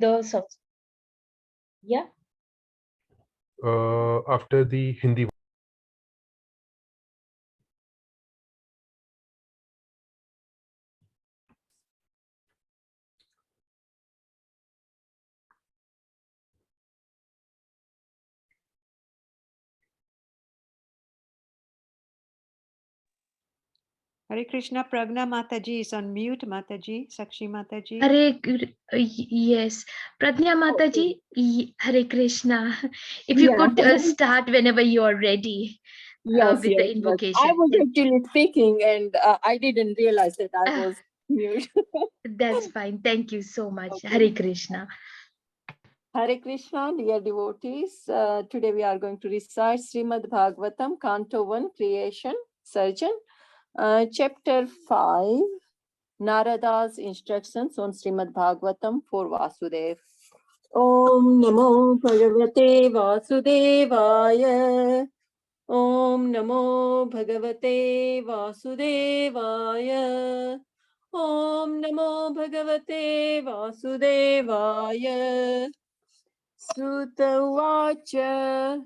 the yeah. After the Hindi. Hare Krishna, Pragna Mataji is on mute. Mataji, Sakshi Mataji. Yes, Pradnya Mataji, Hare Krishna. If you Yeah. could start whenever you are ready Yes, with yes, the invocation. I was actually speaking and I didn't realize that I was mute. That's fine. Thank you so much. Okay. Hare Krishna. Hare Krishna, dear devotees. Today we are going to recite Srimad Bhagavatam, Canto 1, Creation, Surgeon, Chapter 5, Narada's instructions on Srimad Bhagavatam for Vasudev. Om Namo Bhagavate Vasudevaya. Om Namo Bhagavate Vasudevaya. Om Namo Bhagavate Vasudevaya. Sutta Uvacha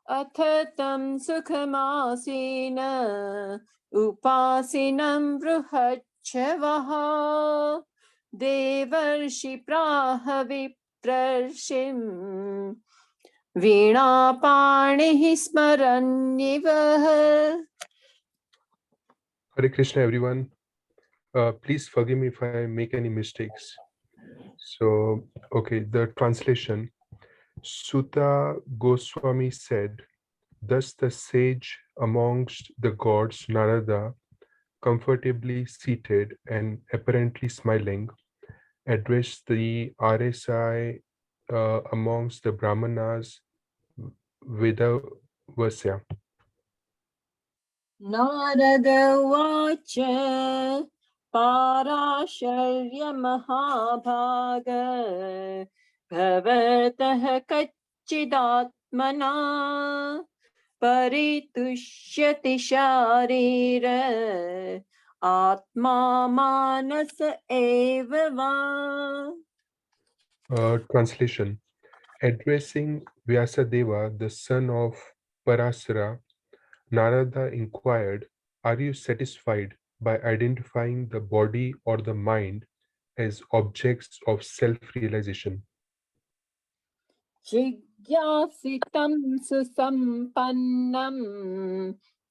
Athatam Sukhamasina Upasinam Bruhachavaha Devarshi Praha Viprarshim Veena-panihi smaranyivaha. Hare Krishna, everyone. Please forgive me if I make any mistakes. So, okay, the translation. Sutta Goswami said, thus the sage amongst the gods Narada, comfortably seated and apparently smiling, addressed the RSI amongst the Brahmanas Vedavasya. Narada vacha parasharya mahabhaga bhavatah kacchidatmana paritushyati sharira atma manasa eva va. Translation. Addressing Vyasadeva, the son of Parasara, Narada inquired, are you satisfied by identifying the body or the mind as objects of self-realization? Jigyasitam susampannam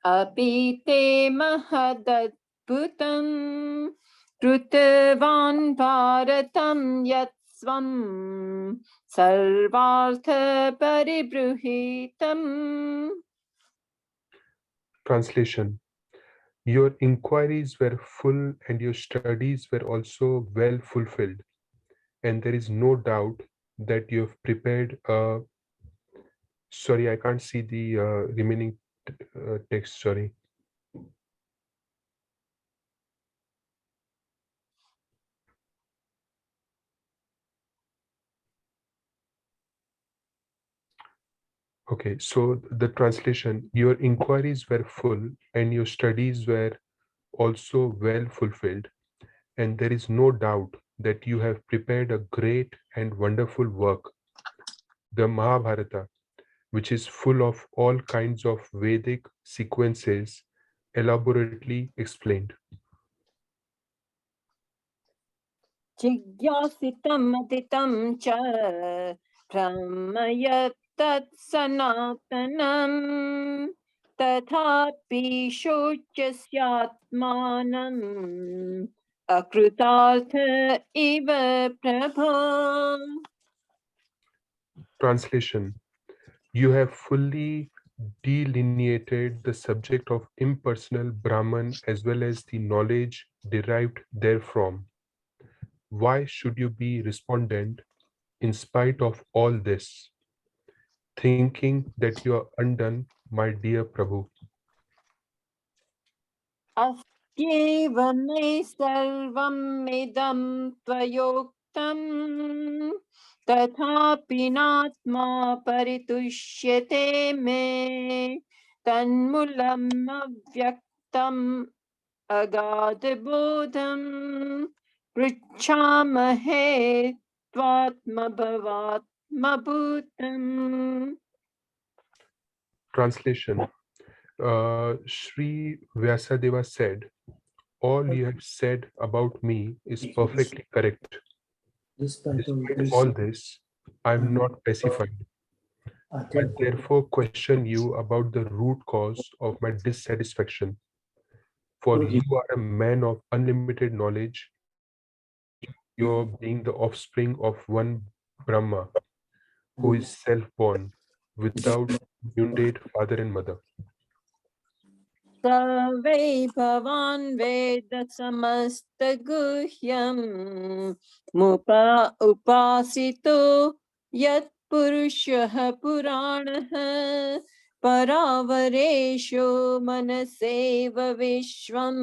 apite mahadadbhutam krutavan bharatam yatsvam sarvartha paribruhitam. Translation. Your inquiries were full and your studies were also well fulfilled, and there is no doubt that you have prepared a... Sorry, I can't see the remaining text, sorry. Okay, so the translation, your inquiries were full and your studies were also well fulfilled, and there is no doubt that you have prepared a great and wonderful work, the Mahabharata, which is full of all kinds of Vedic sequences elaborately explained. Jigyasitam atitam cha brahmayat tat sanatanam tathapi shochasyatmanam akrutartha iva prabha. Translation. You have fully delineated the subject of impersonal Brahman as well as the knowledge derived therefrom. Why should you be respondent in spite of all this, thinking that you are undone, my dear Prabhu? Astyeva me sarvam idam tvayoktam tathapi natma paritushyate me tanmulam avyaktam agad bodham pruchamahe Tvatmabhavatmabhutam. Translation. Sri Vyasadeva said, all you have said about me is perfectly correct. Despite all this, I am not pacified. I therefore question you about the root cause of my dissatisfaction. For you are a man of unlimited knowledge, your being the offspring of one Brahma, who is self-born, without mundate father and mother. Savai bhavan veda samasta guhyam mupa upasito yat purushah puranah paravaresho manaseva vishvam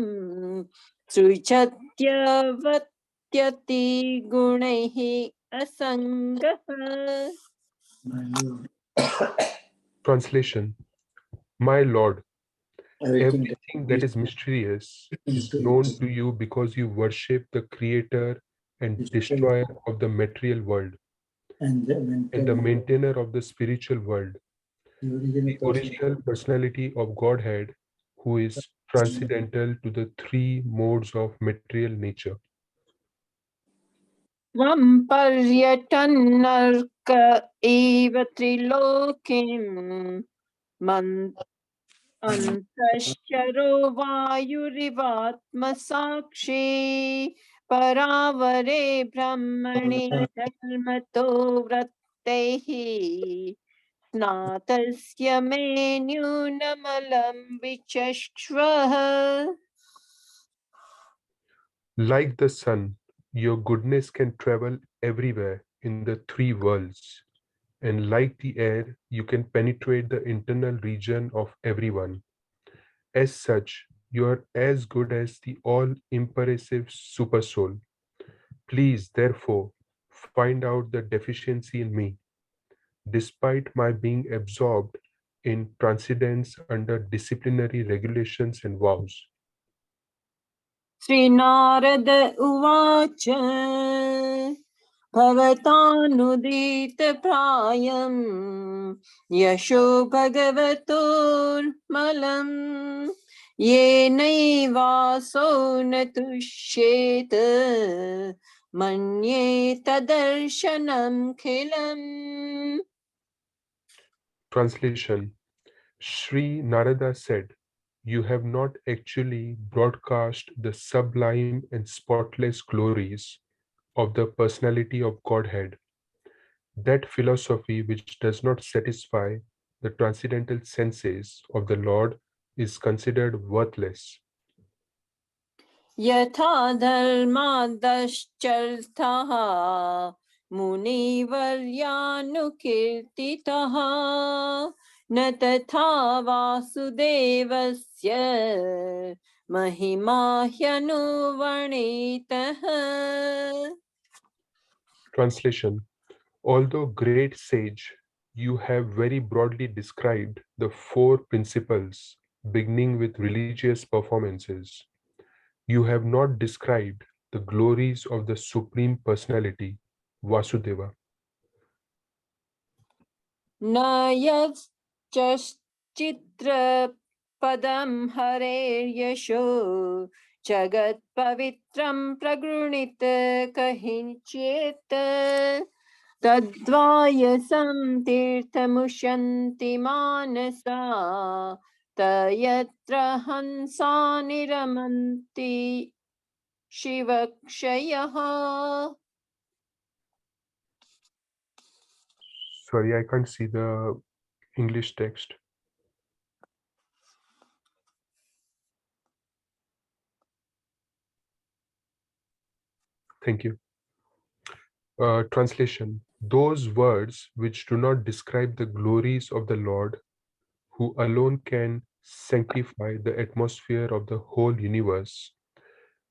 sruchatyavatyati gunaihi asangah. Translation. My Lord, everything that is mysterious is known to you because you worship the creator and destroyer of the material world and the maintainer of the spiritual world, the original personality of Godhead, who is transcendental to the three modes of material nature. Tvam paryatannarka eva trilokim antashcharo vayurivatma sakshi paravare brahmani dharmato vrattehi snatasya me nyunamalam vichashvah. Like the sun, your goodness can travel everywhere in the three worlds. And like the air, you can penetrate the internal region of everyone. As such, you are as good as the all-impressive supersoul. Please, therefore, find out the deficiency in me, despite my being absorbed in transcendence under disciplinary regulations and vows. Srinarad uvacha Bhavatánudita prayam Yasho bhagavator malam Yenaivaso natushyeta Manye tadarshanam khilam. Translation. Sri Narada said, you have not actually broadcast the sublime and spotless glories of the personality of Godhead. That philosophy which does not satisfy the transcendental senses of the Lord is considered worthless. Yatha dharmadashcharthaha munivaryanukirtitaha na tatha vasudevasya mahima hyanuvarnitaha. Translation. Although great sage, you have very broadly described the four principles, beginning with religious performances. You have not described the glories of the Supreme Personality, Vasudeva. Na yaschitra padam hare yasho jagat pavitram pragrunita kahincheta tadvayasam tirthamushanti manasa tayatra hansa niramanti shivakshayaha. Sorry, I can't see the English text. Thank you. Translation. Those words which do not describe the glories of the Lord, who alone can sanctify the atmosphere of the whole universe,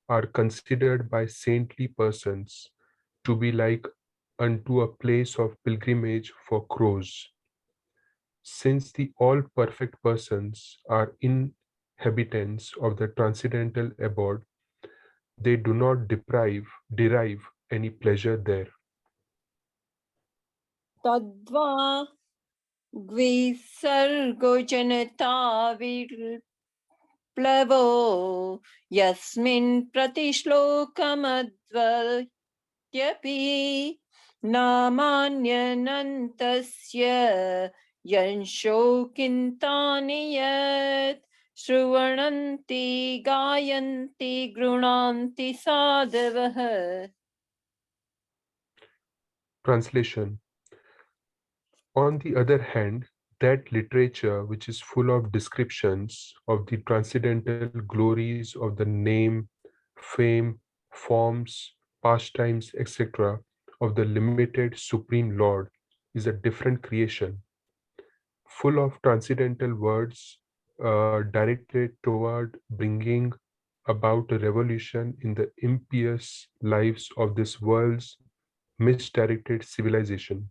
are considered by saintly persons to be like unto a place of pilgrimage for crows. Since the all-perfect persons are inhabitants of the transcendental abode, they do not derive any pleasure there. Tadva Gvisargo Janata Plavo Yasmin Pratishlokamadvalyapi Namanyanantasya Yansho Kintani Yat Shruvananti Gayanti Grunanti Sadhavah. Translation. On the other hand, that literature which is full of descriptions of the transcendental glories of the name, fame, forms, pastimes, etc., of the limited Supreme Lord is a different creation, full of transcendental words directed toward bringing about a revolution in the impious lives of this world's misdirected civilization.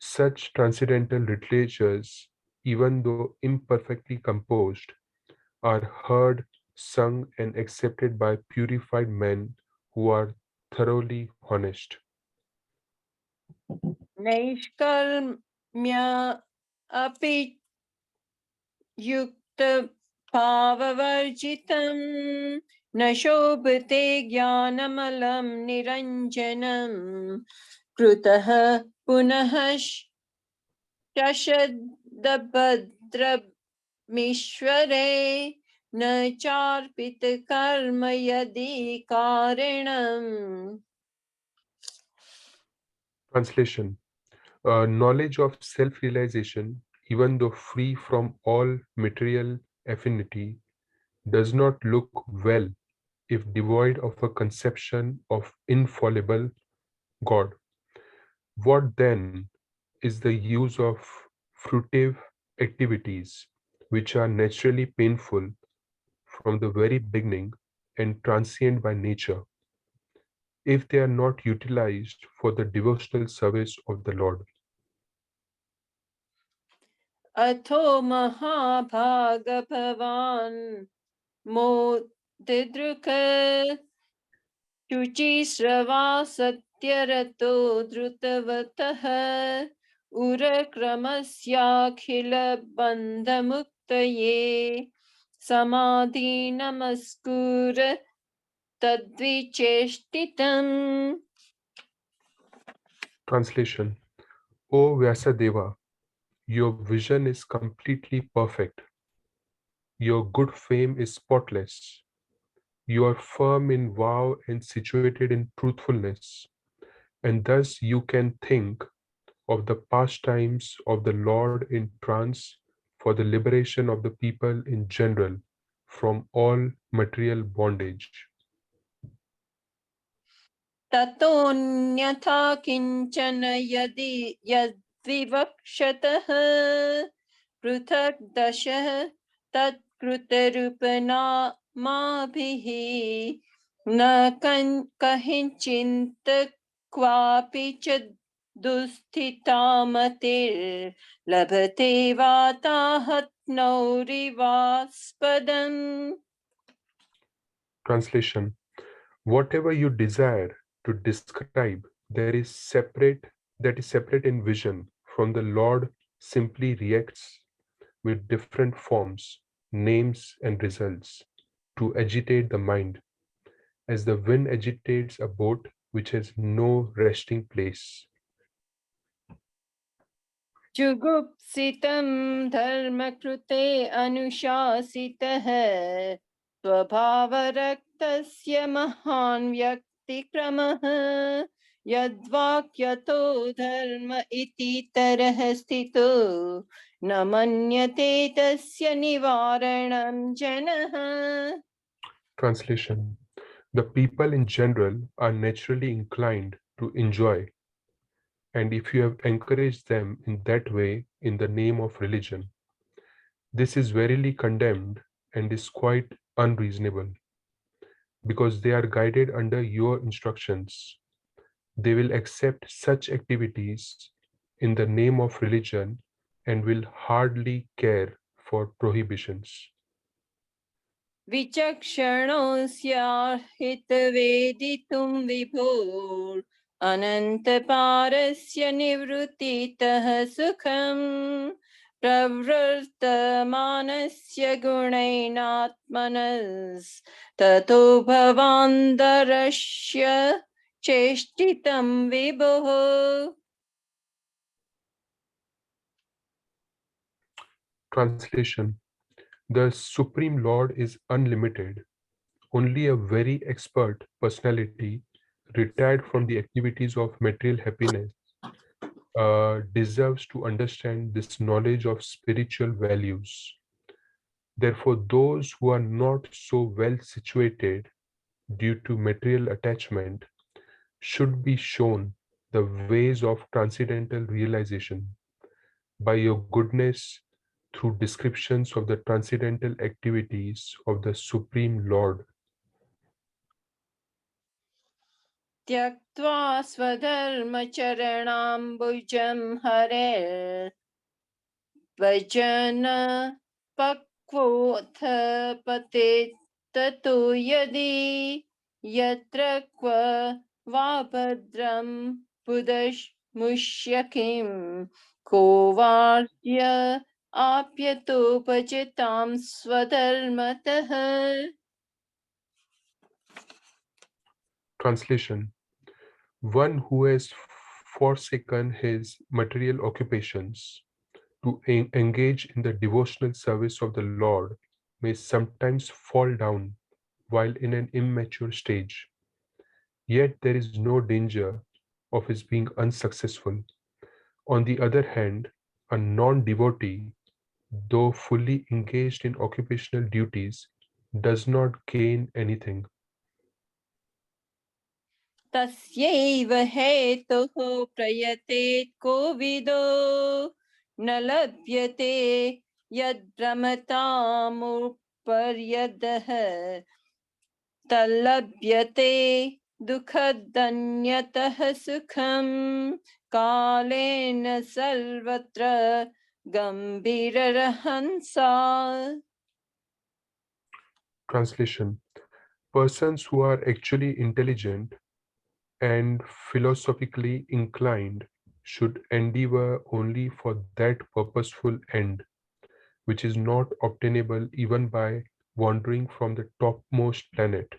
Such transcendental literatures, even though imperfectly composed, are heard, sung, and accepted by purified men who are thoroughly honest. Naishkalmya api yukta bhavavarjitam na shobhate jnanamalam niranjanam krutah punah shashadabhadramishware na charpita karma yadi karinam. Translation. Knowledge of self-realization, even though free from all material affinity, does not look well if devoid of a conception of infallible God. What then is the use of fruitive activities which are naturally painful from the very beginning and transient by nature, if they are not utilized for the devotional service of the Lord? Atho Mahabhaga Bhavan Modidruka Shuchi Srava Satyarato Drutavataha Urakramasyakhila Bandhamuktaye Samadhi Namaskura Tadvicheshtitam. Translation. O Vyasadeva, your vision is completely perfect. Your good fame is spotless. You are firm in vow and situated in truthfulness, and thus you can think of the pastimes of the Lord in trance for the liberation of the people in general from all material bondage. Tatonyatha kinchana yadvivakshataha pruthak dashah tatkrutarupana mabhihi na kahinchinta kvapi cha dusthitamatir labhate vatahat naurivaspadam. Translation. Whatever you desire to describe, that is separate in vision from the Lord simply reacts with different forms, names, and results to agitate the mind, as the wind agitates a boat which has no resting place. जुगुप्सितं धर्मकृते अनुशासितः स्वभावरक्तस्य महान् व्यक्तिक्रमः यद्वाक्यतो धर्म इति तरः स्थितो न मन्यते तस्य निवारणं जनः. Translation. The people in general are naturally inclined to enjoy, and if you have encouraged them in that way in the name of religion, this is verily condemned and is quite unreasonable, because they are guided under your instructions. They will accept such activities in the name of religion and will hardly care for prohibitions. विचक्षणोऽस्या हितवेदितुं विभोर् अनन्तपारस्य निवृत्तितः सुखम् प्रवृत्तमानस्य गुणैनात्मनस्ततो भवान्दरस्य चेष्टितं विभुः. Translation: The Supreme Lord is unlimited. Only a very expert personality, retired from the activities of material happiness, deserves to understand this knowledge of spiritual values. Therefore, those who are not so well situated due to material attachment should be shown the ways of transcendental realization by your goodness through descriptions of the transcendental activities of the Supreme Lord. त्यक्त्वा स्वधर्मचरणाम्बुजं हरेर् भजन पक्वोऽथ पतेत् ततो यदि यत्र क्व वा भद्रं पुदश्मुष्य किं को वार्य आप्यतोपजितां स्वधर्मतः. Translation: One who has forsaken his material occupations to engage in the devotional service of the Lord may sometimes fall down while in an immature stage. Yet there is no danger of his being unsuccessful. On the other hand, a non-devotee, though fully engaged in occupational duties, does not gain anything. तस्यैव हेतुः प्रयतेत् कोविदो न लभ्यते यद्भ्रमतामुपर्यदः तल्लभ्यते दुःखदन्यतः सुखं कालेन सर्वत्र गम्भीररहंसा. Translation: Persons who are actually intelligent and philosophically inclined should endeavor only for that purposeful end, which is not obtainable even by wandering from the topmost planet,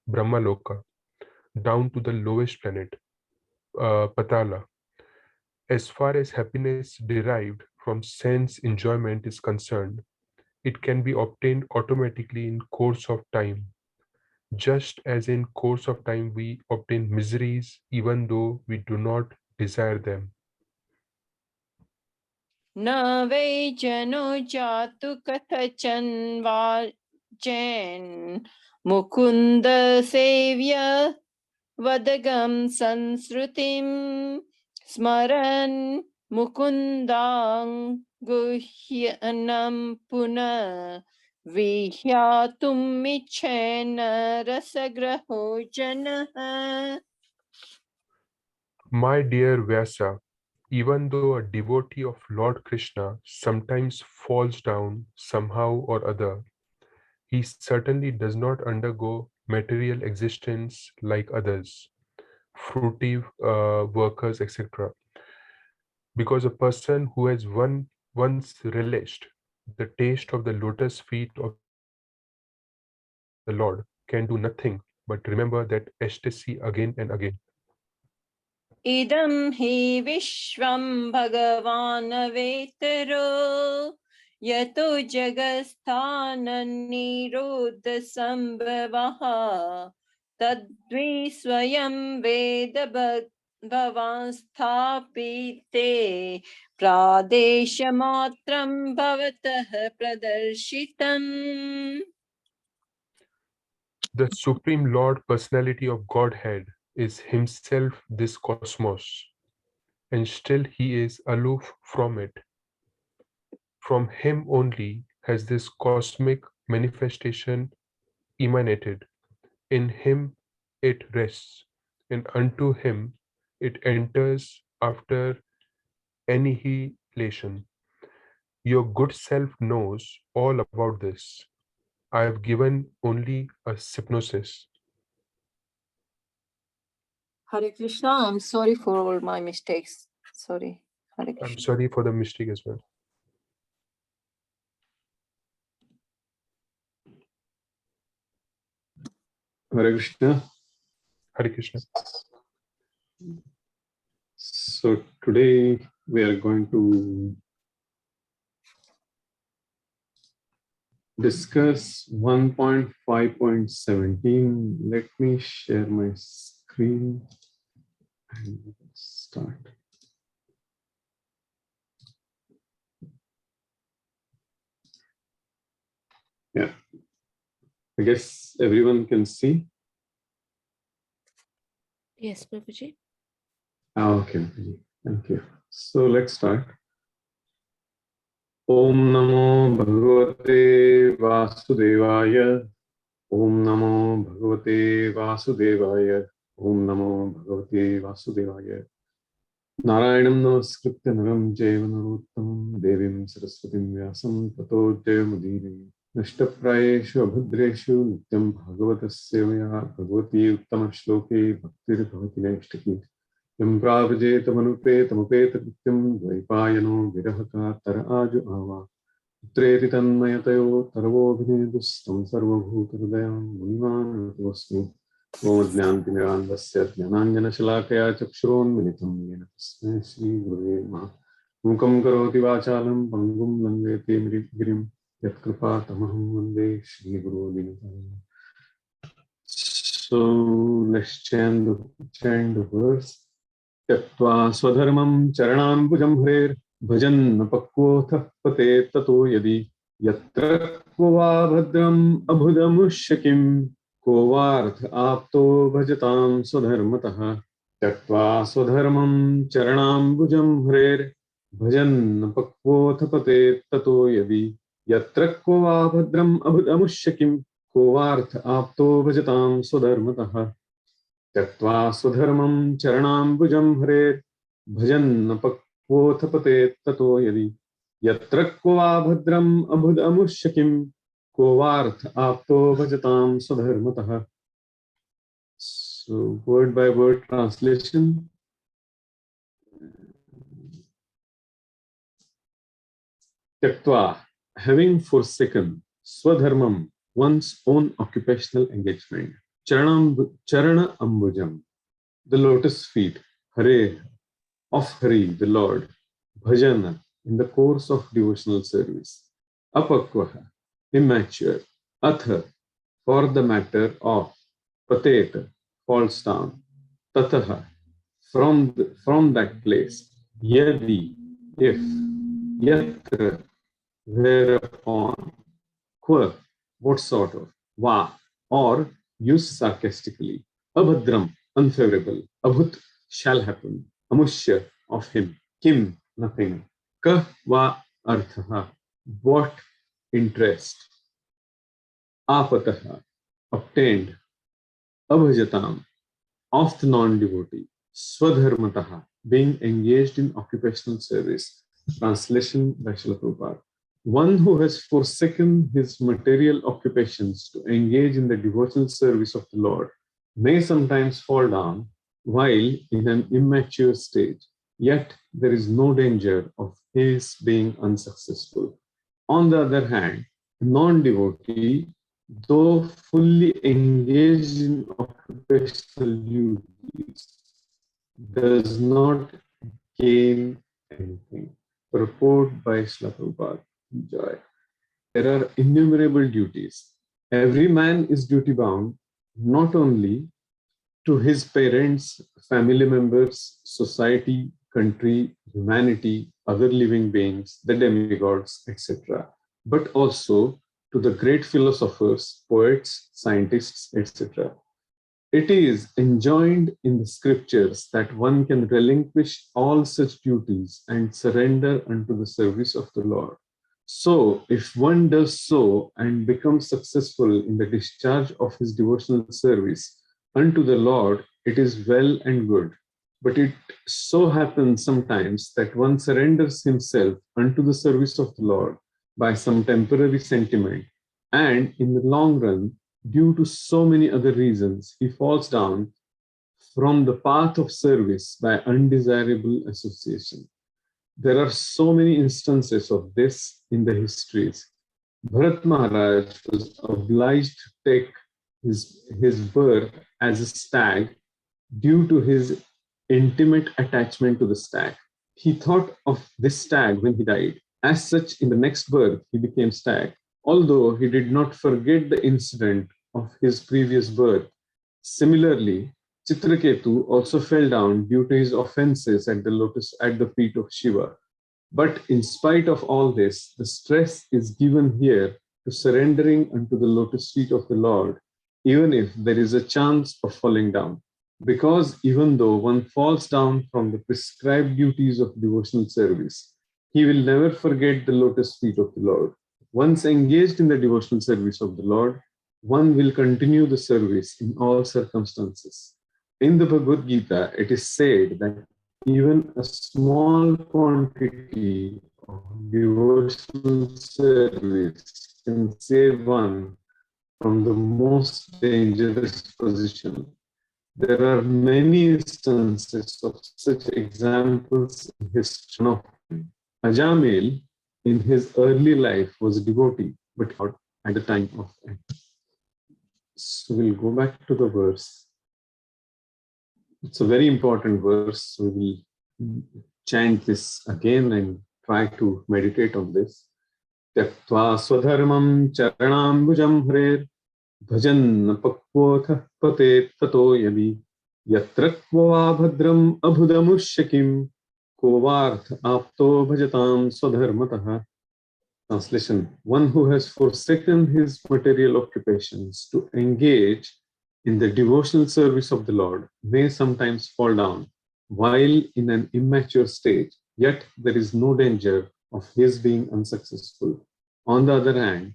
Brahmaloka, down to the lowest planet, Patala. As far as happiness derived from sense enjoyment is concerned, it can be obtained automatically in course of time, just as in course of time we obtain miseries even though we do not desire them. न वै जनो जातु कथचन वाचेन् मुकुन्द सेव्य वदगं संस्कृतिं स्मरन् मुकुन्दां गुह्यनं पुनः विह्यातुम् इच्छेन रसग्रहो जनः. My dear Vyasa, even though a devotee of Lord Krishna sometimes falls down somehow or other, he certainly does not undergo material existence like others, fruitive workers, etc. Because a person who has once relished the taste of the lotus feet of the Lord can do nothing but remember that ecstasy again and again. इदं हि विश्वं भगवान् वेतरो यतो जगत्स्थाननिरोधसम्भवः तद्वि स्वयं वेद भवान् स्थापिते प्रादेशमात्रं भवतः प्रदर्शितम्. The Supreme Lord Personality of Godhead is himself this cosmos, and still he is aloof from it. From him only has this cosmic manifestation emanated. In him it rests, and unto him it enters after annihilation. Your good self knows all about this. I have given only a synopsis. Hare Krishna. I'm sorry for all my mistakes. Sorry. Hare Krishna. I'm sorry for the mistake as well. Hare Krishna. Hare Krishna. So today we are going to discuss 1.5.17. Let me share my screen and start. Yeah, I guess everyone can see. Yes, Prabhuji. Okay, thank you. So let's start. Om Namo Bhagavate Vasudevaya. Om Namo Bhagavate Vasudevaya. Om Namo Bhagavate Vasudevaya. Narayanam Namaskritya Naram Jeva Narottamam Devim Saraswatim Vyasam Tato Jayamudire. Nashtaprayeshu Abhadreshu Nityam Bhagavatasya Vaya Bhagavati Uttama Shloke Bhaktir Bhavati Naishtaki. Yam Pravajeta Manupeta Mupeta Nityam Dvaipayano Virahaka Tara Aju Ava. Putreti Tanmayatayo Taravo Bhinedustam Sarvabhuta Hridayam Muniman Vasmi. Om Jnanti Mirandasya Jnananjana Shalakaya Chakshurunmilitam Yena Tasmai Shri Gurave Namaha. Mukam Karoti Vachalam Pangum Langete Girim Yatkripa Tamaham Vande Shri Guru Dinatayam. So let's chant the verse. Tyaktva Swadharmam Charanam Bhujam Hrer Bhajan Pakvotha Pate Tato Yadi Yatra Kvava Bhadram Abhudamushakim Kovarth Apto Bhajatam Swadharmataha. Tyaktva Swadharmam Charanam Bhujam Hrer Bhajan Pakvotha Pate Tato Yadi Yatra Kvava Bhadram Abhudamushakim Kovarth Apto Bhajatam Swadharmataha. Tyaktva Swadharmam Charanam Bhujam Hrer Bhajan Pakvotha Pate Tato Yadi Yatra Kvava Bhadram Abhudamushakim Kovarth Apto Bhajatam Swadharmataha. So word by word translation. Tyaktva, having forsaken, Swadharmam, one's own occupational engagement. Charana Ambujam, the lotus feet. Hare, of Hari, the Lord. Bhajana, in the course of devotional service. Apakvaha, immature. Atha, for the matter of. Pateta, falls down. Tataha, from that place. Yadi, if. Yatra, whereupon. Qua, what sort of. Va, or used sarcastically. Abhadram, unfavorable. Abhut, shall happen. Amushya, of him. Kim, nothing. Ka, va, arthaha, what interest. Apataha, obtained. Abhajatam, of the non-devotee. Swadharmataha, being engaged in occupational service. Translation by Srila Prabhupada. One who has forsaken his material occupations to engage in the devotional service of the Lord may sometimes fall down while in an immature stage, yet there is no danger of his being unsuccessful. On the other hand, a non-devotee, though fully engaged in occupational duties, does not gain anything. Purport by Srila Prabhupada. Joy. There are innumerable duties. Every man is duty bound not only to his parents, family members, society, country, humanity, other living beings, the demigods, etc., but also to the great philosophers, poets, scientists, etc. It is enjoined in the scriptures that one can relinquish all such duties and surrender unto the service of the Lord. So, if one does so and becomes successful in the discharge of his devotional service unto the Lord, it is well and good. But it so happens sometimes that one surrenders himself unto the service of the Lord by some temporary sentiment, and in the long run, due to so many other reasons, he falls down from the path of service by undesirable association. There are so many instances of this in the histories. Bharat Maharaj was obliged to take his birth as a stag due to his intimate attachment to the stag. He thought of this stag when he died. As such, in the next birth, he became stag, although he did not forget the incident of his previous birth. Similarly, Chitraketu also fell down due to his offenses at the feet of Shiva. But in spite of all this, the stress is given here to surrendering unto the lotus feet of the Lord, even if there is a chance of falling down. Because even though one falls down from the prescribed duties of devotional service, he will never forget the lotus feet of the Lord. Once engaged in the devotional service of the Lord, one will continue the service in all circumstances. In the Bhagavad Gita, it is said that even a small quantity of devotional service can save one from the most dangerous position. There are many instances of such examples in history. Ajamil, in his early life, was a devotee, but at the time of end. So we'll go back to the verse. It's a very important verse. We will chant this again and try to meditate on this. Tyaktva swadharmam charanambujam hrer bhajan pakvotha patet tato yadi yatra kva bhadram abhudamushyakim kovarth apto bhajatam swadharmatah. Translation: one who has forsaken his material occupations to engage in the devotional service of the Lord may sometimes fall down while in an immature stage, yet there is no danger of his being unsuccessful. On the other hand,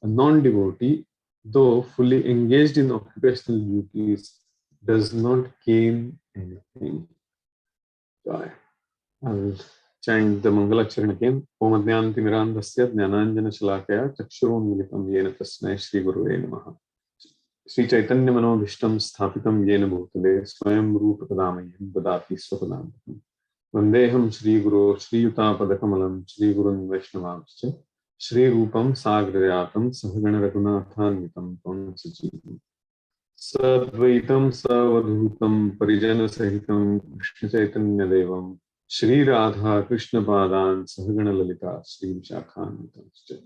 a non-devotee, though fully engaged in occupational duties, does not gain anything. Joy. I'll chant the Mangalacharan again. Om Adnyanti Mirandasya Jnananjana Shalakaya Chakshurunmilitam Yena Tasmai Shri Gurave Namaha. Sri Chaitanya Manobhishtam Sthapitam Yena Bhutale Swayam Rupa Kadamayam Dadati Swapadantam Vandeham Shri Guru Shri Yuta Padakamalam Shri Gurun Vaishnavamscha Shri Rupam Sagrayatam Sahagana Raghunathanvitam Tam Sajivam Sadvaitam Savadhutam Parijana Sahitam Krishna Chaitanya Devam Shri Radha Krishna Padan Sahagana Lalita Shri Vishakhanvitamscha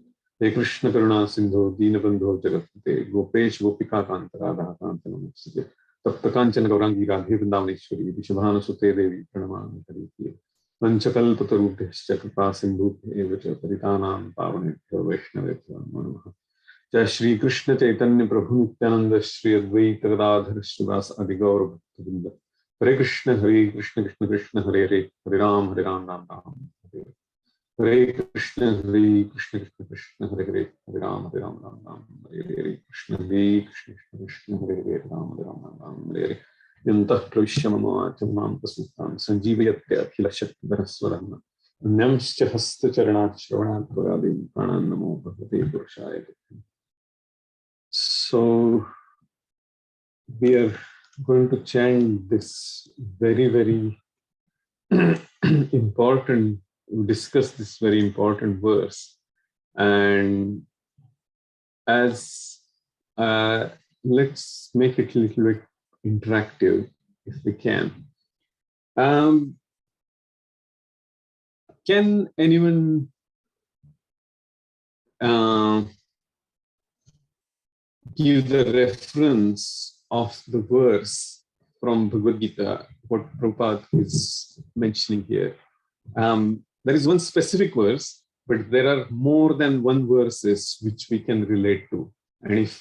He Krishna Karuna Sindhu Deenabandhu Jagatpate Gopesh Gopika Kanta Radha Kanta Namaste Tapta Kanchana Gaurangi Radhe Vrindavaneshwari Vishabhana Sute Devi Pranamami Hariti Vanchakalpatarubhyascha Kripa Sindhubhyevacha Paritanam Pavanebhyo Vaishnavebhyo Namo Namaha. Jai Shri Krishna Chaitanya Prabhu Nityananda Shri Advaita Gadadhar Srivas Adi Gaur Bhaktivinoda. Hare Krishna Krishna Krishna Hare Hare Hare Ram Ram Ram Hare Hare Krishna Krishna Krishna Hare Hare Hare Ram Ram Hare Hare Krishna Krishna Krishna Hare Hare Ram Ram Hare Hare Yantah Pravishyamama Chamam Pasuttam Sanjivayatya Akhila Shakti Swaram Nyamscha Hasta Charanat Shravanat Bhagadim Pranan Namo Bhagavate Purushaya. So we are going to chant this very, very important, discuss this very important verse. And as let's make it a little bit interactive if we can. Can anyone give the reference of the verse from Bhagavad Gita, what Prabhupada is mentioning here? There is one specific verse, but there are more than one verses which we can relate to. And if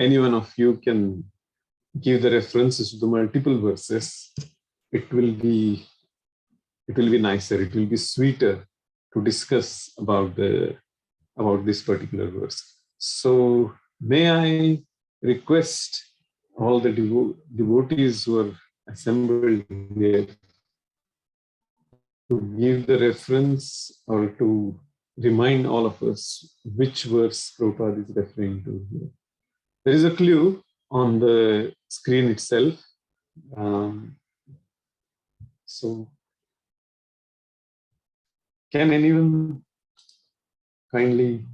any one of you can give the references to the multiple verses, it will be nicer, it will be sweeter to discuss about this particular verse. So may I request all the devotees who are assembled here to give the reference or to remind all of us which verse Prabhupada is referring to here. There is a clue on the screen itself. So, can anyone kindly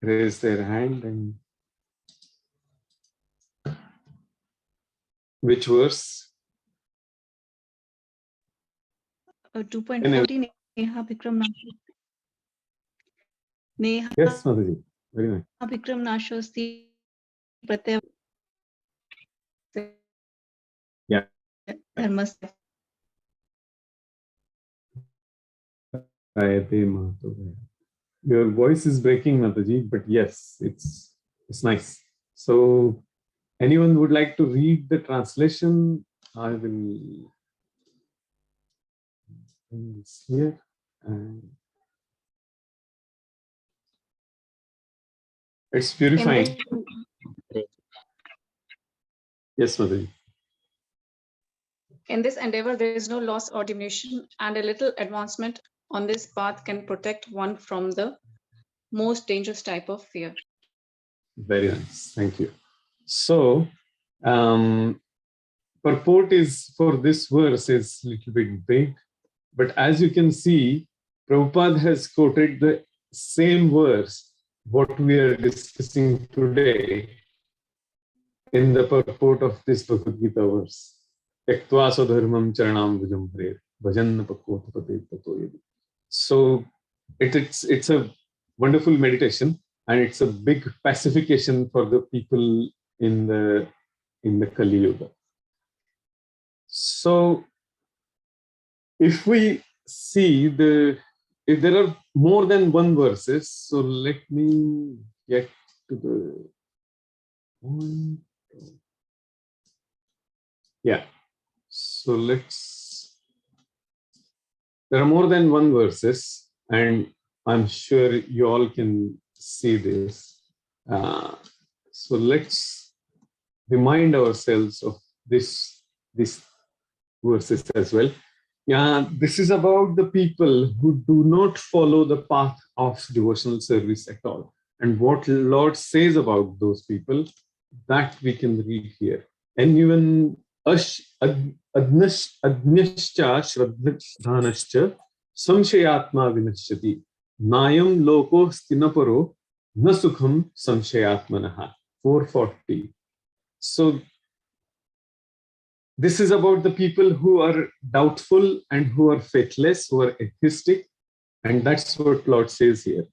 raise their hand and which verse? 2.14 Neha Bikram Nasho. Neha Yes, Mataji. Very nice. Bikram Nashosti Pratyam. Yeah. Dharmas. Your voice is breaking, Mataji, but yes, it's nice. So, anyone would like to read the translation? I will bring this here. And it's purifying. Yes, Mataji. In this endeavor, there is no loss or diminution, and a little advancement on this path can protect one from the most dangerous type of fear. Very nice. Thank you. So, purport is for this verse is a little bit big, but as you can see, Prabhupada has quoted the same verse, what we are discussing today, in the purport of this Bhagavad Gita verse. Yaktva swadharmam charanam vijamhare, bhajanna pakotapate tato yadi. So, it's a wonderful meditation, and it's a big pacification for the people in the Kali Yuga. So, if we see if there are more than one verses, so let me get to the one. Yeah. So there are more than one verses, and I'm sure you all can see this. So let's remind ourselves of this verses as well. Yeah, this is about the people who do not follow the path of devotional service at all. And what Lord says about those people, that we can read here. And even adnyascha shraddhanascha samshayatma vinashyati nayam loko stinaparo na sukham samshayatmanaha. 440. So this is about the people who are doubtful and who are faithless, who are atheistic, and that's what Lord says here.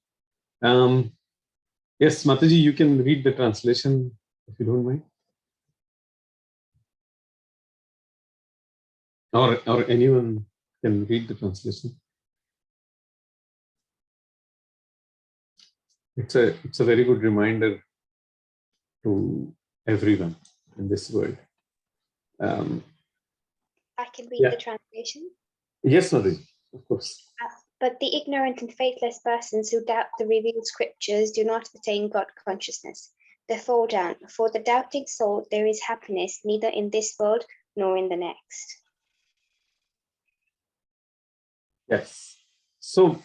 Yes, Mataji, you can read the translation if you don't mind. Or anyone can read the translation. It's a very good reminder to everyone in this world. I can read Yeah. the translation. Yes, Mataji, of course. But the ignorant and faithless persons who doubt the revealed scriptures do not attain God consciousness. They fall down. For the doubting soul, there is happiness neither in this world nor in the next. Yes. So,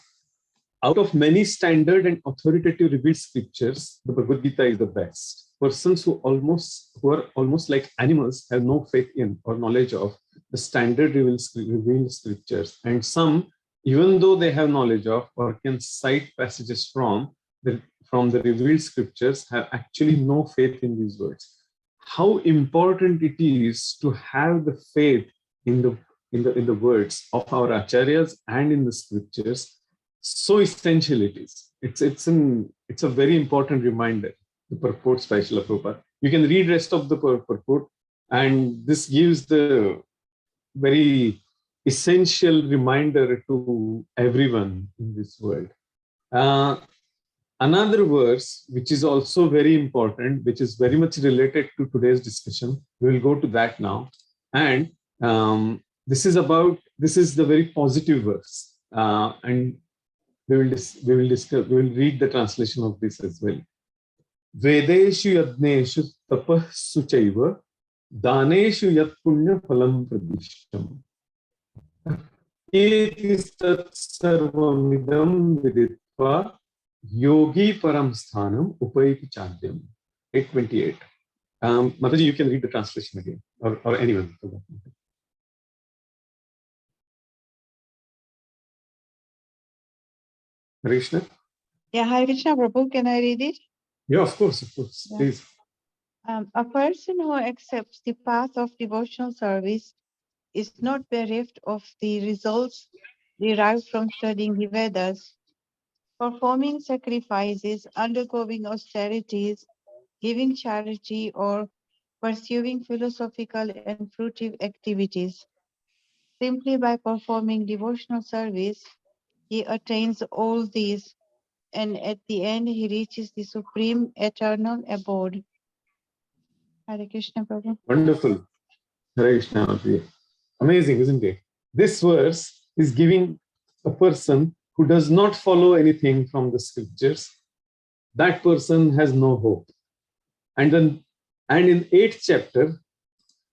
out of many standard and authoritative revealed scriptures, the Bhagavad Gita is the best. Persons who are almost like animals have no faith in or knowledge of the standard revealed scriptures, and some, even though they have knowledge of or can cite passages from the revealed scriptures, have actually no faith in these words. How important it is to have the faith in the words of our acharyas and in the scriptures. So essential it is. It's a very important reminder. The purports by Srila Prabhupada. You can read rest of the purport, and this gives the very essential reminder to everyone in this world. Another verse, which is also very important, which is very much related to today's discussion, we will go to that now. And this is the very positive verse, and we will read the translation of this as well. Vedeshu yadneshu tapassu chaiva daneshu yat punya phalam pradishtam eti tat sarvamidam viditva yogi param sthanam upaiti chadyam. 828. Mataji, you can read the translation again, or anyone. Hare Krishna? Yeah, Hare Krishna Prabhu, can I read it? Yeah, of course, Yeah. please. A person who accepts the path of devotional service is not bereft of the results derived from studying the Vedas. Performing sacrifices, undergoing austerities, giving charity, or pursuing philosophical and fruitive activities. Simply by performing devotional service, he attains all these, and at the end he reaches the supreme eternal abode. Hare Krishna Prabhu. Wonderful. Hare Krishna, Mataji. Amazing, isn't it? This verse is giving a person who does not follow anything from the scriptures, that person has no hope. And in 8th chapter,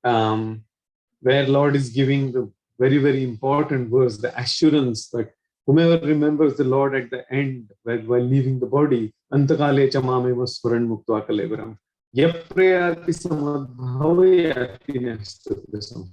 where Lord is giving the very, very important verse, the assurance that whomever remembers the Lord at the end, while leaving the body, antakale chamame swaran muktva kalevaram, yaprayati samadbhavayati nastudha.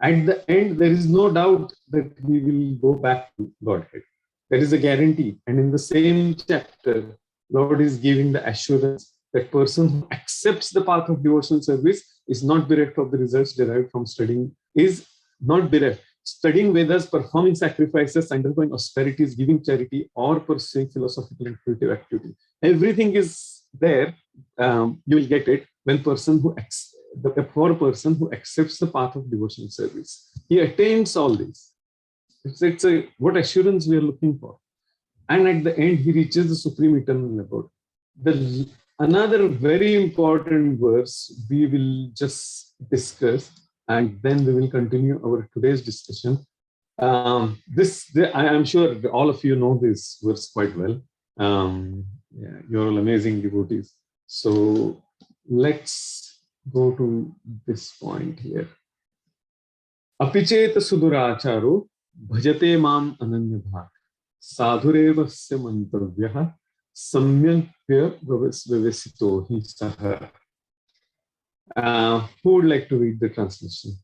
At the end, there is no doubt that we will go back to Godhead. There is a guarantee. And in the same chapter, Lord is giving the assurance that person who accepts the path of devotional service is not bereft of the results derived from studying, is not bereft. Studying Vedas, performing sacrifices, undergoing austerities, giving charity, or pursuing philosophical and creative activity. Everything is there. You will get it when person who for a person who accepts the path of devotional service. He attains all these. It's what assurance we are looking for. And at the end, he reaches the supreme eternal abode. Another very important verse we will just discuss, and then we will continue our today's discussion. I am sure all of you know this verse quite well. You're all amazing devotees. So let's go to this point here. Apicheta suduracharo bhajate mam ananya bhak sadhurevasya mantavyah samyakya vavesito hi saha. Who would like to read the translation?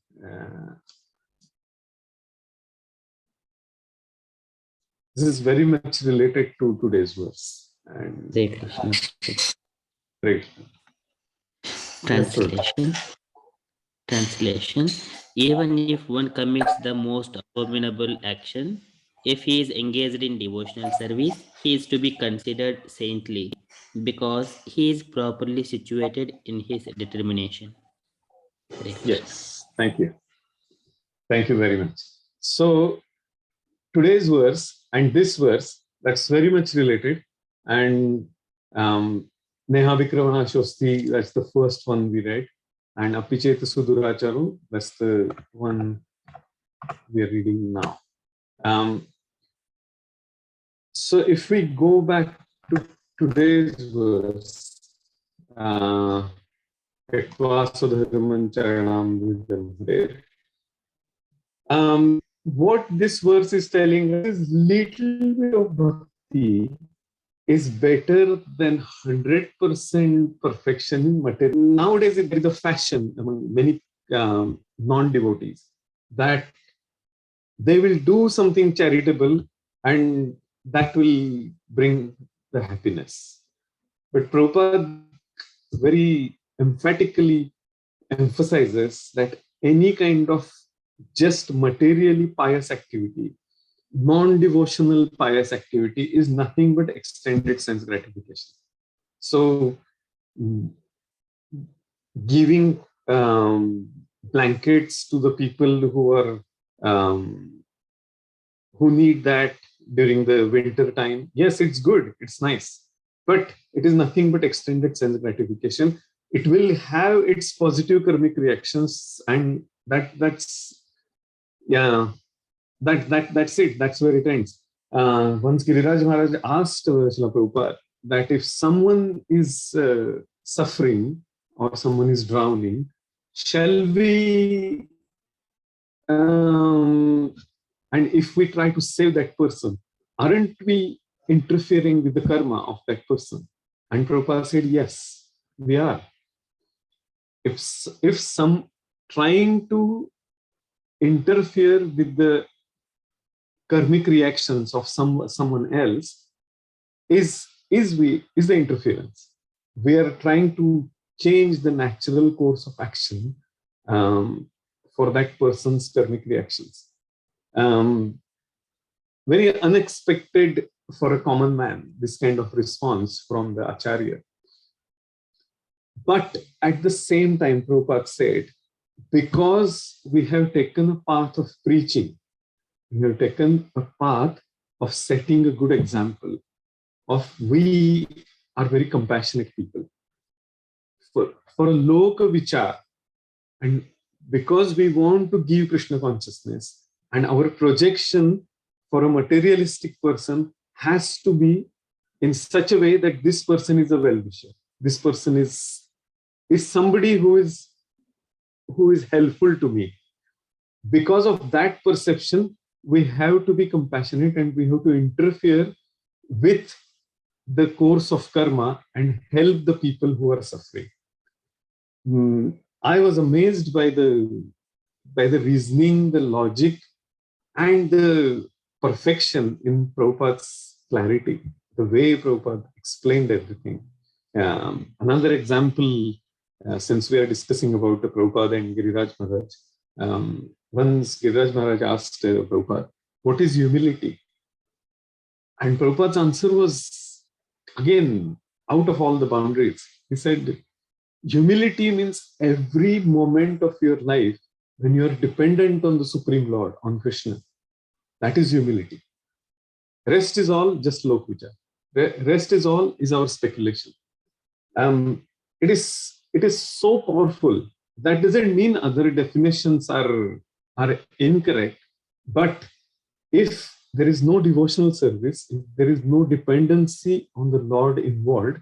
This is very much related to today's verse. And great. Translation. Even if one commits the most abominable action, if he is engaged in devotional service, he is to be considered saintly because he is properly situated in his determination. Yes, thank you. Thank you very much. So today's verse and this verse, that's very much related. And Neha Vikramana Shosti, that's the first one we read. And Apicheta Suduracharu, that's the one we are reading now. So if we go back to today's verse, what this verse is telling us is little bit of bhakti is better than 100% perfection in material. Nowadays, there is a fashion among many non-devotees that they will do something charitable and that will bring the happiness. But Prabhupada very emphatically emphasizes that any kind of just materially pious activity, non-devotional pious activity is nothing but extended sense gratification. So giving blankets to the people who are who need that during the winter time, yes, it's good, it's nice, but it is nothing but extended sense gratification. It will have its positive karmic reactions, and that's it. That's where it ends. Once Giriraj Maharaj asked Srila Prabhupada that if someone is suffering or someone is drowning, shall we, and if we try to save that person, aren't we interfering with the karma of that person? And Prabhupada said, yes, we are. if some trying to interfere with the karmic reactions of someone else is the interference. We are trying to change the natural course of action for that person's karmic reactions. Very unexpected for a common man, this kind of response from the Acharya. But at the same time, Prabhupada said, because we have taken a path of preaching, we have taken a path of setting a good example, we are very compassionate people. For a loka vichar, and because we want to give Krishna consciousnness, and our projection for a materialistic person has to be in such a way that this person is a well-wisher. This person is somebody who is helpful to me. Because of that perception, we have to be compassionate and we have to interfere with the course of karma and help the people who are suffering. I was amazed by the reasoning, the logic, and the perfection in Prabhupada's clarity, the way Prabhupada explained everything. Another example, since we are discussing about the Prabhupada and Giriraj Maharaj, once Giriraj Maharaj asked Prabhupada, what is humility? And Prabhupada's answer was, again, out of all the boundaries. He said, humility means every moment of your life when you are dependent on the Supreme Lord, on Krishna. That is humility. Rest is all just lokvichar. Rest is all is our speculation. It is so powerful. That doesn't mean other definitions are incorrect, but if there is no devotional service, if there is no dependency on the Lord involved,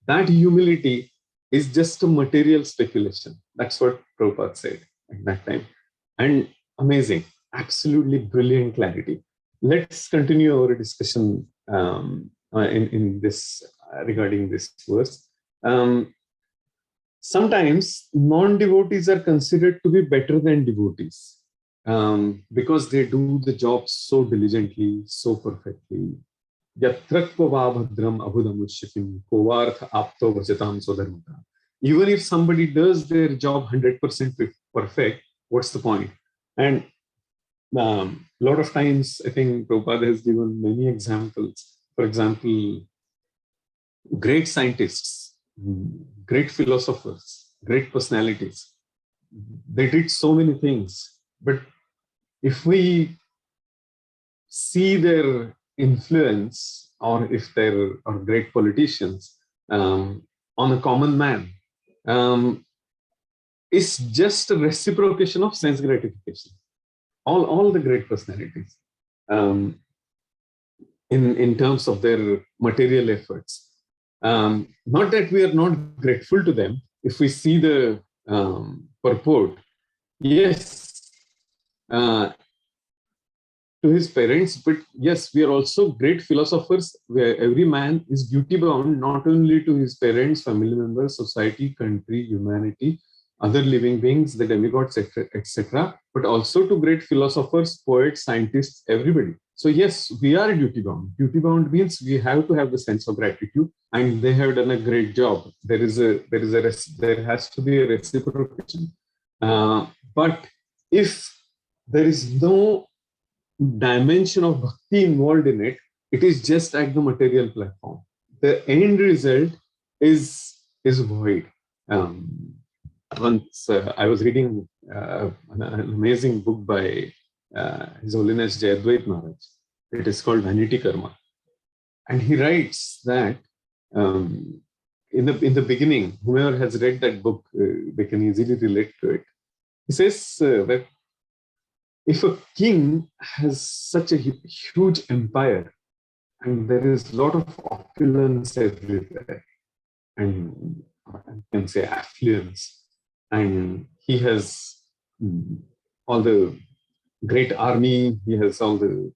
that humility is just a material speculation. That's what Prabhupada said at that time. And amazing, absolutely brilliant clarity. Let's continue our discussion in this regarding this verse. Sometimes non-devotees are considered to be better than devotees because they do the job so diligently, so perfectly. Even if somebody does their job 100% perfect, what's the point? And a lot of times, I think Prabhupada has given many examples. For example, great scientists, great philosophers, great personalities. They did so many things. But if we see their influence, or if they are great politicians, on a common man, it's just a reciprocation of sense gratification. All the great personalities, in terms of their material efforts. Not that we are not grateful to them. If we see the purport, yes, to his parents, but yes, we are also great philosophers where every man is duty bound not only to his parents, family members, society, country, humanity, other living beings, the demigods, etc., but also to great philosophers, poets, scientists, everybody. So yes, we are duty bound. Duty bound means we have to have the sense of gratitude, and they have done a great job. There has to be a reciprocation. But if there is no dimension of bhakti involved in it, it is just at the material platform. The end result is void. Once I was reading an amazing book by His Holiness Jayadvait Maharaj. It is called Vanity Karma, and he writes that in the beginning, whoever has read that book, they can easily relate to it. He says that if a king has such a huge empire and there is a lot of opulence everywhere, and I can say affluence, and he has all the great army, he has all the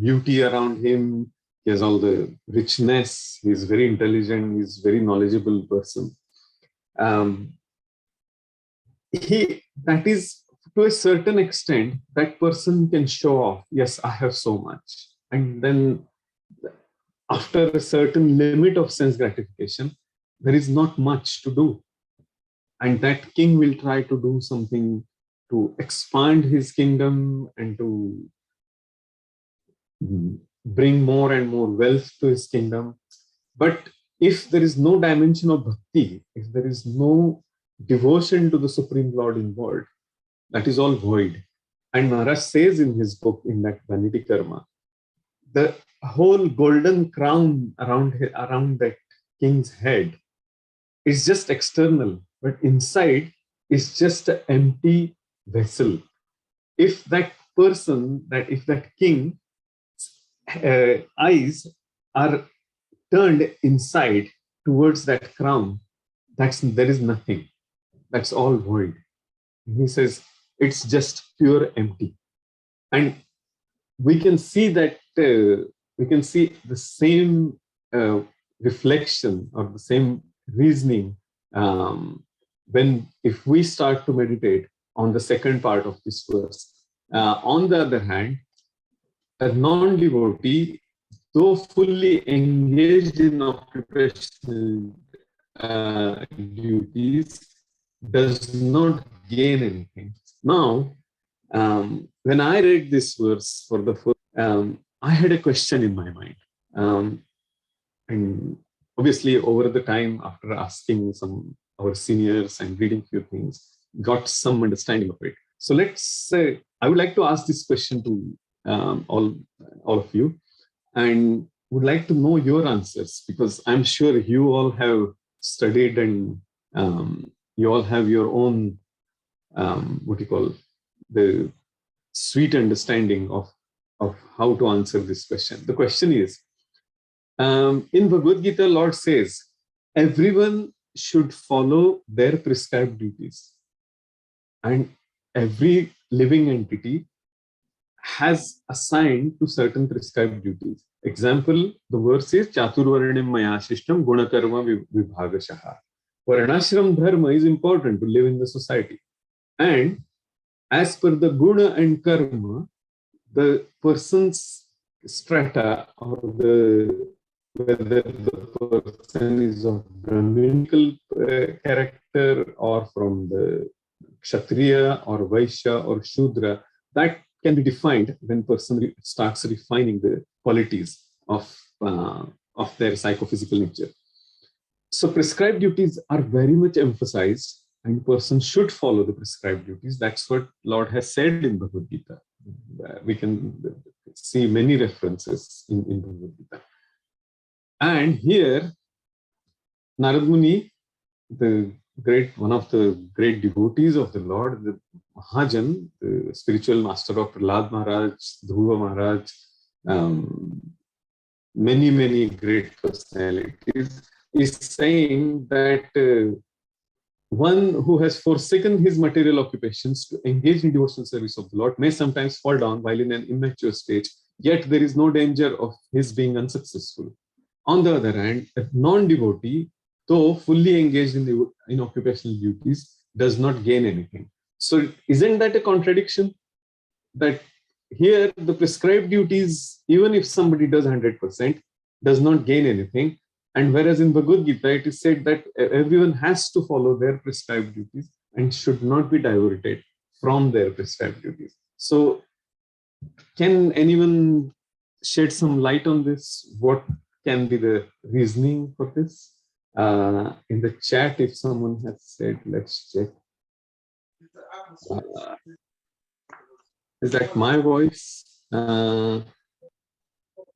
beauty around him, he has all the richness, he's very intelligent, he's very knowledgeable person. that is to a certain extent, that person can show off, yes, I have so much. And then after a certain limit of sense gratification, there is not much to do. And that king will try to do something to expand his kingdom and to bring more and more wealth to his kingdom. But if there is no dimension of bhakti, if there is no devotion to the Supreme Lord involved, that is all void. And Maharaj says in his book, in that Vanity Karma, the whole golden crown around that king's head is just external, but inside is just an empty vessel. If that person, if that king eyes are turned inside towards that crown, there is nothing. That's all void. He says it's just pure empty. And we can see that we can see the same reflection or the same reasoning if we start to meditate on the second part of this verse. On the other hand, a non-devotee, though fully engaged in occupational duties, does not gain anything. Now, when I read this verse for the first, I had a question in my mind. And obviously, over the time, after asking our seniors and reading few things, got some understanding of it. So let's say, I would like to ask this question to all of you, and would like to know your answers, because I'm sure you all have studied and you all have your own, the sweet understanding of how to answer this question. The question is, in Bhagavad Gita, Lord says, everyone should follow their prescribed duties. And every living entity has assigned to certain prescribed duties. Example, the verse is, Chaturvarnim maya shishtam gunakarma vibhagashaha. Varnashram dharma is important to live in the society. And as per the guna and karma, the person's strata, or whether the person is of Brahminical character or from the Kshatriya or Vaishya or Shudra, that can be defined when person starts refining the qualities of their psychophysical nature. So prescribed duties are very much emphasized, and person should follow the prescribed duties. That's what Lord has said in Bhagavad Gita. We can see many references in Bhagavad Gita. And here, Narad Muni, one of the great devotees of the Lord, the Mahajan, the spiritual master of Prahlad Maharaj, Dhruva Maharaj, many great personalities, is saying that one who has forsaken his material occupations to engage in devotional service of the Lord may sometimes fall down while in an immature stage, yet there is no danger of his being unsuccessful. On the other hand, a non-devotee, though fully engaged in occupational duties, does not gain anything. So isn't that a contradiction? That here the prescribed duties, even if somebody does 100%, does not gain anything. And whereas in Bhagavad Gita, it is said that everyone has to follow their prescribed duties and should not be diverted from their prescribed duties. So can anyone shed some light on this? What can be the reasoning for this? In the chat, if someone has said, let's check. Is that my voice?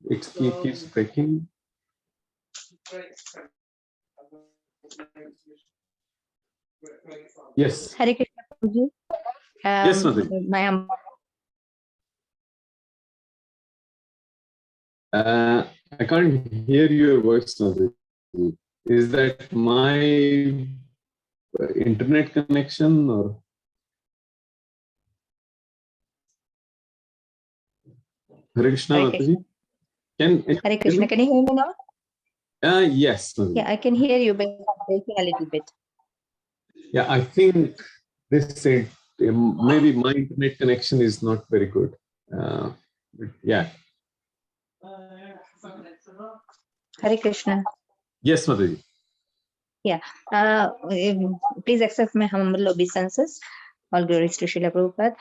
It keeps breaking. Yes. Hare Krishna, Prabhuji. Yes, Madhu. I can't hear your voice, Madhu. Is that my internet connection or? Hare Krishna, Mataji. Hare Krishna, can you hear me now? Yes, Madhu. Yeah, I can hear you, but it's breaking a little bit. Yeah, I think this maybe my internet connection is not very good. But yeah. Hare Krishna. Yes, Mataji. Yeah. Please accept my humble obeisances. All glories to Srila Prabhupada.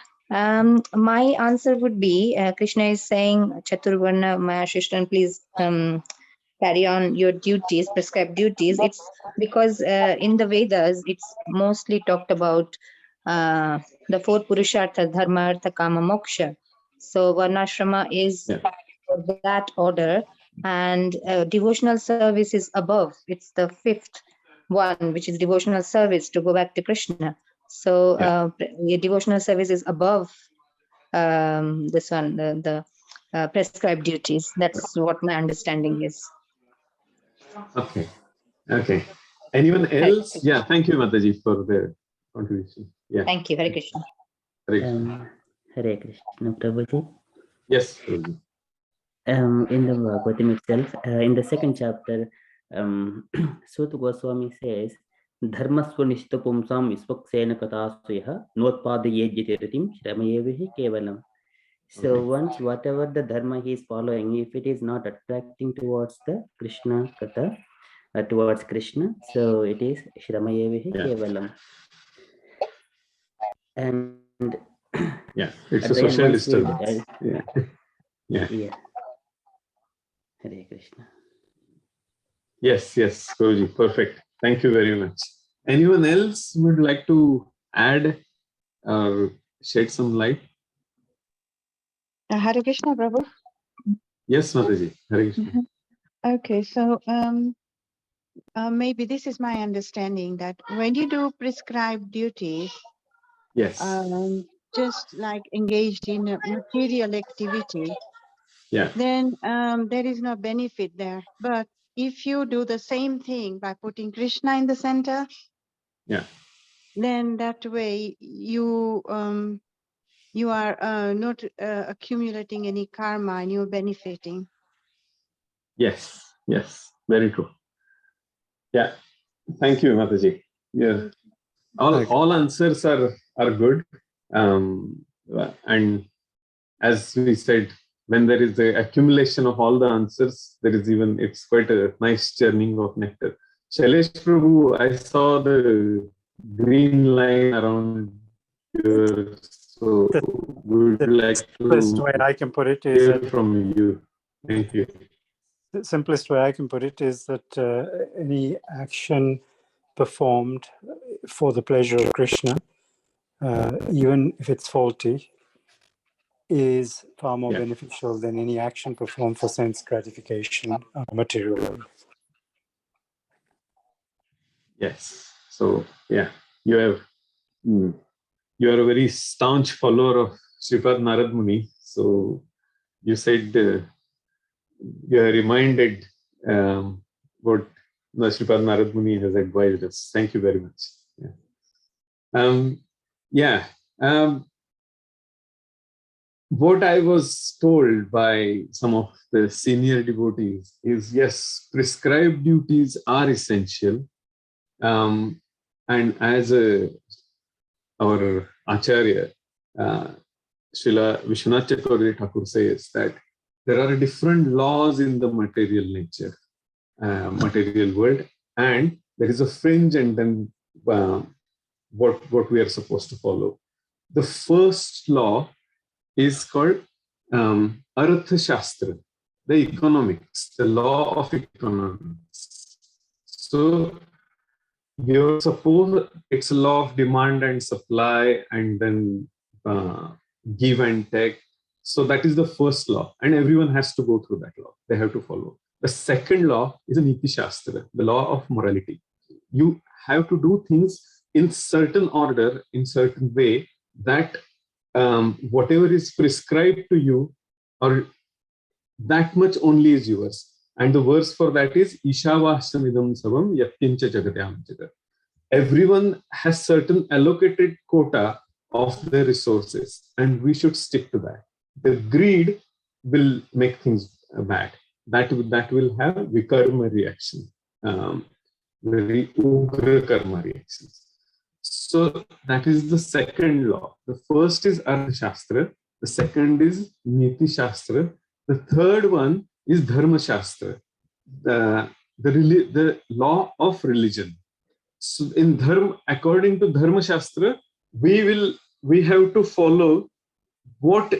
My answer would be Krishna is saying, Chaturvarna, my assistant, please carry on your duties, prescribed duties. It's because in the Vedas, it's mostly talked about the four Purushartha, Dharma, Artha, Kama, Moksha. So Varnashrama is that order, and devotional service is above. It's the fifth one, which is devotional service to go back to Krishna. So devotional service is above this one, the prescribed duties. That's what my understanding is. Okay. Okay. Anyone else? Yeah. Thank you, Mataji, for the contribution. Yeah. Thank you. Hare Krishna. Hare Krishna. Hare Krishna, Prabhuji. Yes, Prabhuji. In the Bhagavatam itself, in the second chapter, Suta Goswami says, Dharmaswanishta pumsam isvaksena katasuyah notpadayejyatiratim shramayevihi kevalam. So once whatever the dharma he is following, if it is not attracting towards the Krishna kata, towards Krishna, so it is Shramayevihi Kevalam. And yeah, it's a social disturbance. Yeah. Hare Krishna. Yes, Guruji, perfect. Thank you very much. Anyone else would like to add or shed some light? Hare Krishna, Prabhu. Yes, Mataji. Hare Krishna. Okay, so maybe this is my understanding that when you do prescribed duties, yes, just like engaged in a material activity, yeah, then there is no benefit there. But if you do the same thing by putting Krishna in the center, yeah, then that way you are not accumulating any karma and you're benefiting. Yes, very true. Yeah, thank you, Mataji. Yeah, all answers are good. And as we said, when there is the accumulation of all the answers, it's quite a nice churning of nectar. Shailesh Prabhu, I saw the green line around here, so would you like to simplest way I can put it is hear from you? Thank you. The simplest way I can put it is that any action performed for the pleasure of Krishna, even if it's faulty, is far more beneficial than any action performed for sense gratification on a material level. Yes. So yeah, you are a very staunch follower of Sripad Narad Muni. So you said you are reminded what Sripad Narad Muni has advised us. Thank you very much. What I was told by some of the senior devotees is, yes, prescribed duties are essential. And as our Acharya, Srila Vishwanath Chakravarti Thakur says that there are different laws in the material nature, material world, and there is a fringe and then what we are supposed to follow. The first law is called Artha Shastra, the economics, the law of economics. So you're suppose it's a law of demand and supply and then give and take. So that is the first law, and everyone has to go through that law. They have to follow. The second law is a Niti Shastra, the law of morality. You have to do things in certain order, in certain way, that whatever is prescribed to you, or that much only is yours. And the verse for that is Ishavashamidam Savam Yatkincha Jagatyam Jagat. Everyone has certain allocated quota of their resources, and we should stick to that. The greed will make things bad. That will have vikarma reaction, very ugra karma reactions. So that is the second law. The first is Arthashastra, the second is Niti Shastra, the third one is Dharma Shastra, the law of religion. So in Dharma, according to Dharma Shastra, we have to follow what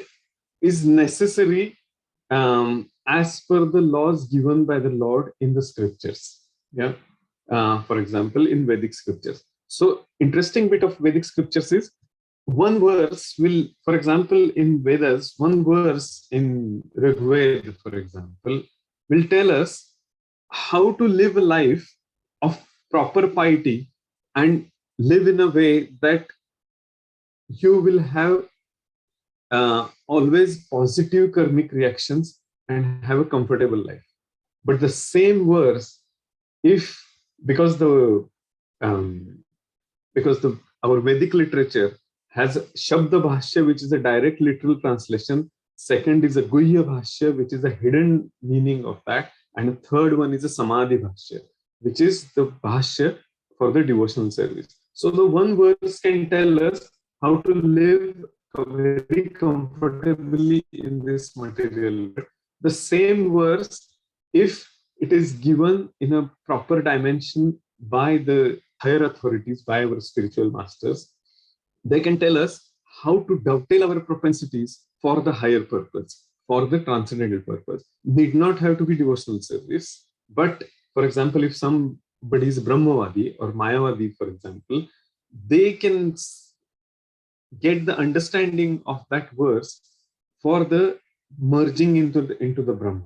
is necessary as per the laws given by the Lord in the scriptures. Yeah. For example, in Vedic scriptures. So interesting bit of Vedic scriptures is one verse will, for example, in Vedas, one verse in Rigveda, for example, will tell us how to live a life of proper piety and live in a way that you will have always positive karmic reactions and have a comfortable life. But the same verse, if because our Vedic literature has Shabda Bhashya, which is a direct literal translation. Second is a Guhya Bhashya, which is a hidden meaning of that. And the third one is a Samadhi Bhashya, which is the Bhashya for the devotional service. So the one verse can tell us how to live very comfortably in this material world. The same verse, if it is given in a proper dimension by the higher authorities, by our spiritual masters, they can tell us how to dovetail our propensities for the higher purpose, for the transcendental purpose. Need not have to be devotional service, but for example, if somebody is Brahmavadi or Mayavadi, for example, they can get the understanding of that verse for the merging into the Brahma,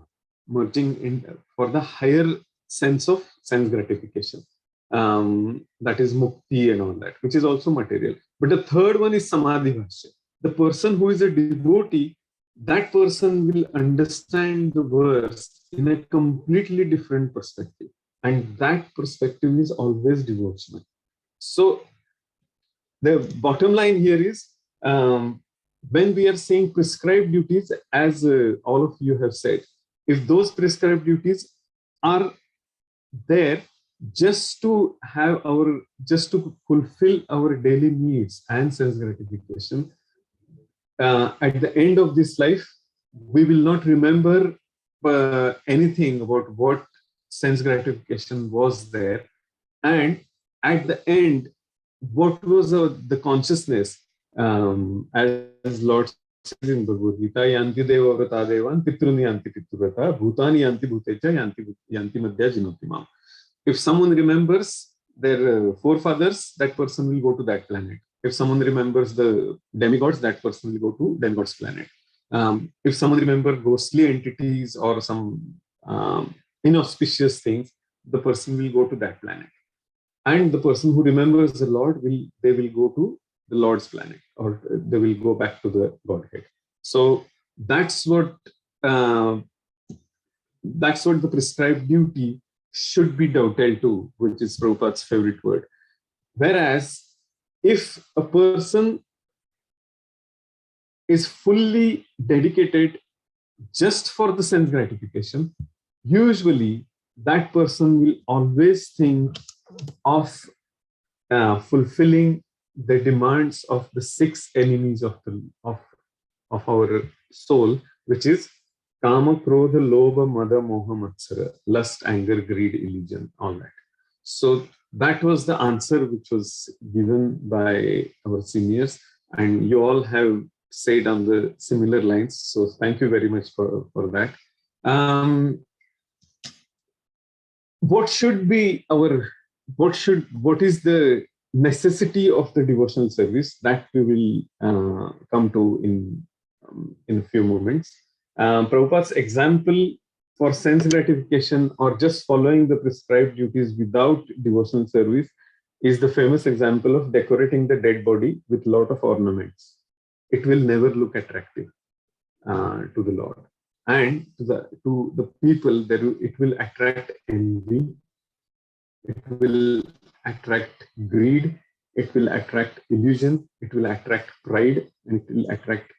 merging in for the higher sense of sense gratification. That is mukti and all that, which is also material. But the third one is samadhi bhashya. The person who is a devotee, that person will understand the verse in a completely different perspective, and that perspective is always devotional. So the bottom line here is, when we are saying prescribed duties, as all of you have said, if those prescribed duties are there just to fulfill our daily needs and sense gratification, at the end of this life, we will not remember anything about what sense gratification was there. And at the end, what was the consciousness, as Lord says in Bhagavad Gita, yanti deva vrata devan pitruni yanti pitrvrata bhutani yanti bhutecha yanti madhya jinotimam. If someone remembers their forefathers, that person will go to that planet. If someone remembers the demigods, that person will go to demigods planet. If someone remembers ghostly entities or some inauspicious things, the person will go to that planet. And the person who remembers the Lord they will go to the Lord's planet, or they will go back to the Godhead. So that's what the prescribed duty should be dovetailed to, which is Prabhupada's favorite word. Whereas if a person is fully dedicated just for the sense gratification, usually that person will always think of fulfilling the demands of the 6 enemies of our soul, which is Kama, Krodha, Lobha, Mada, Moha, Matsara, lust, anger, greed, illusion, all that. So that was the answer which was given by our seniors, and you all have said on the similar lines. So thank you very much for that. What is the necessity of the devotional service? That we will come to in a few moments. Prabhupada's example for sense gratification or just following the prescribed duties without devotional service is the famous example of decorating the dead body with a lot of ornaments. It will never look attractive to the Lord. And to the people, it will attract envy, it will attract greed, it will attract illusion, it will attract pride, and it will attract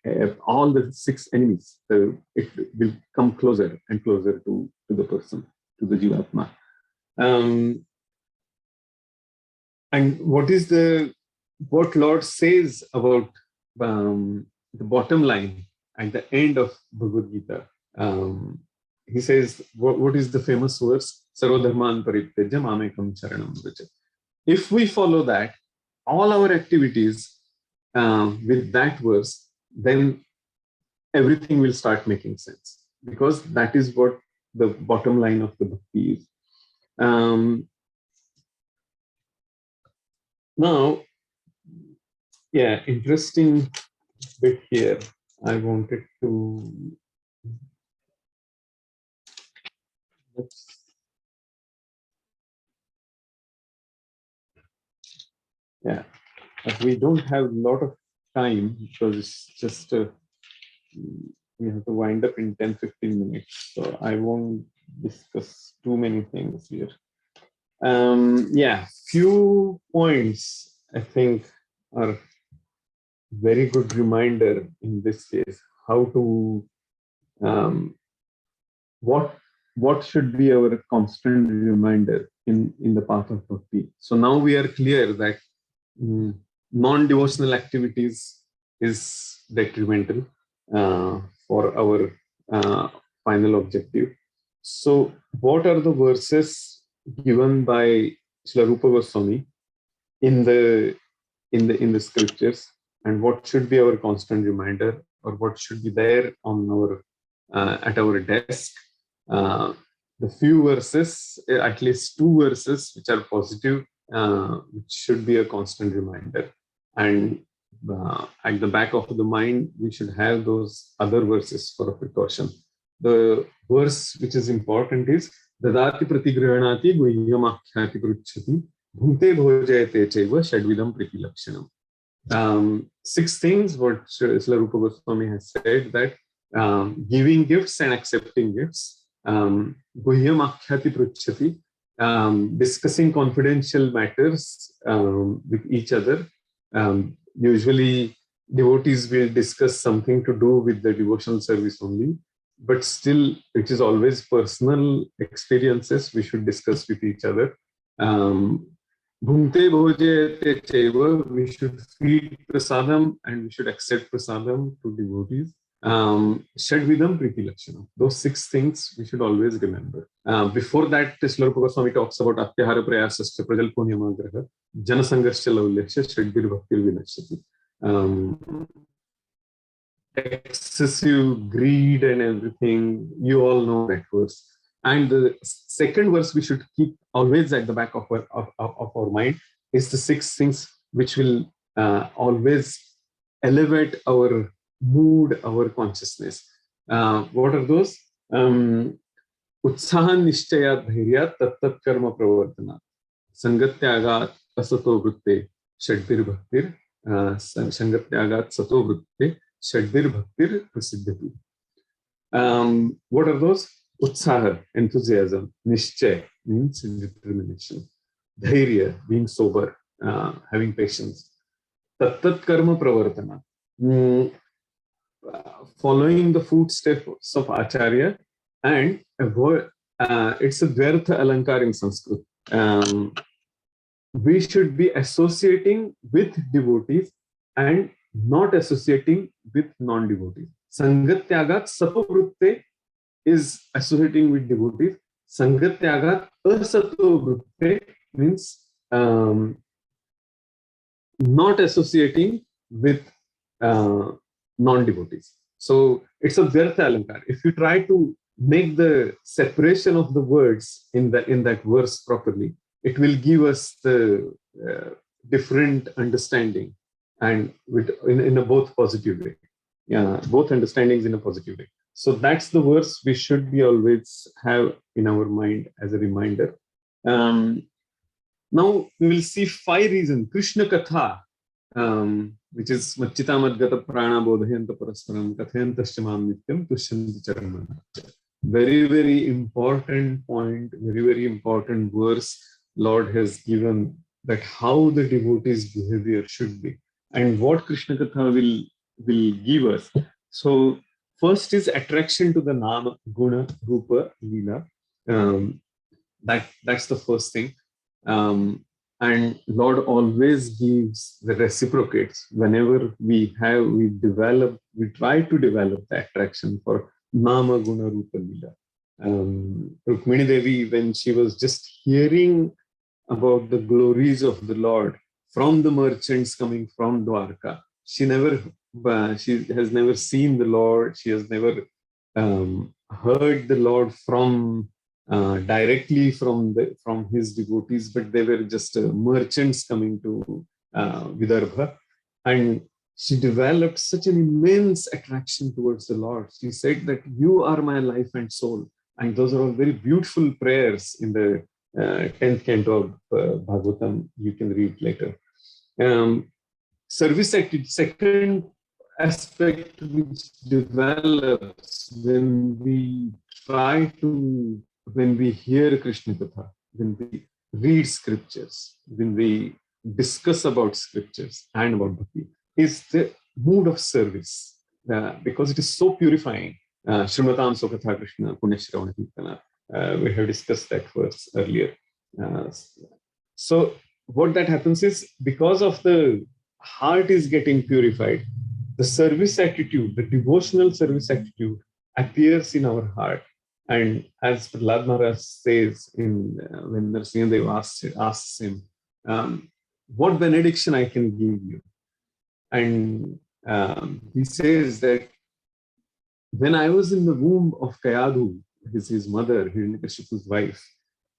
all the 6 enemies. It will come closer and closer to the person, to the Jivatma. And what is the what Lord says about the bottom line at the end of Bhagavad Gita. He says, what is the famous verse? Sarvodharman parityajya mamekam charanam vraja. If we follow that, all our activities with that verse, then everything will start making sense, because that is what the bottom line of the bhakti is. Now, yeah, interesting bit here. I wanted to. Yeah, but we don't have a lot of time because it's just we have to wind up in 10-15 minutes. So I won't discuss too many things here. Yeah, few points I think are very good reminder in this case how to what should be our constant reminder in the path of bhakti. So now we are clear that non-devotional activities is detrimental for our final objective. So what are the verses given by Srila Rupa Goswami in the scriptures, and what should be our constant reminder, or what should be there on our at our desk? The few verses, at least 2 verses which are positive, which should be a constant reminder, and at the back of the mind we should have those other verses for a precaution. The verse which is important is Dadati pratigrahanati guhyamakhyati pruchhati bhunte bhojayate chaiva shadvidam priti lakshanam. 6 things what Srila Rupa Goswami has said, that giving gifts and accepting gifts, guhyamakhyati pruchhati, discussing confidential matters with each other. Usually devotees will discuss something to do with the devotional service only, but still it is always personal experiences we should discuss with each other. Bhunte bhojayate chaiva, we should feed prasadam and we should accept prasadam to devotees. Shadvidam priti lakshanam. Those 6 things we should always remember. Before that, Srila Rupa Goswami talks about atyahara prayasascha prajalponyamagraha janasangascha laulyascha shadvir bhaktir vinashati. Excessive greed and everything, you all know that verse. And the second verse we should keep always at the back of our mind is the 6 things which will always elevate our mood, our consciousness. What are those? Utsahan nishchaya dhairya tat karma pravartana sangatyagat asato vritte shadvir bhaktir sangatyagat sato vritte shadvir bhaktir prasiddhati. What are those? Utsaha, enthusiasm. Nishchay means determination. Dhairya, being sober, having patience. Tat karma pravartana, following the footsteps of Acharya, and avoid, it's a dvyartha alankar in Sanskrit. We should be associating with devotees and not associating with non-devotees. Sangatyagat satovrutte is associating with devotees. Sangatyagat asatovrutte means not associating with non-devotees. So it's a dvyartha alankar. If you try to make the separation of the words in that verse properly, it will give us the different understanding, and in a both positive way. Yeah, both understandings in a positive way. So that's the verse we should be always have in our mind as a reminder. Now we will see 5 reasons. Krishna Katha, which is Machita Madgata Prana Bodhayanta Parasparam Kathayantastamam Nityam Tushyanti Charanam. Very, very important point, very, very important verse Lord has given, that how the devotee's behavior should be and what Krishna Katha will give us. So first is attraction to the Nama, Guna, Rupa, Leela. That's the first thing. And Lord always gives the reciprocates. Whenever we try to develop the attraction for Nama Guna Rupa Lila. Rukmini Devi, when she was just hearing about the glories of the Lord from the merchants coming from Dwarka, she has never seen the Lord. She has never heard the Lord from directly from his devotees, but they were just merchants coming to Vidarbha, and she developed such an immense attraction towards the Lord. She said that you are my life and soul, and those are all very beautiful prayers in the 10th canto of Bhagavatam. You can read later. Service attitude, second aspect which develops when we hear Krishna Katha, when we read scriptures, when we discuss about scriptures and about bhakti, is the mood of service, because it is so purifying. Srimatam Sokatha Krishna Punyashravana Kirtana. We have discussed that verse earlier. So what that happens is, because of the heart is getting purified, the service attitude, the devotional service attitude appears in our heart. And as Prahlad Maharaj says when Narasimhadev asks him, what benediction I can give you? And he says that when I was in the womb of Kayadu, his mother, Hiranyakashipu's wife,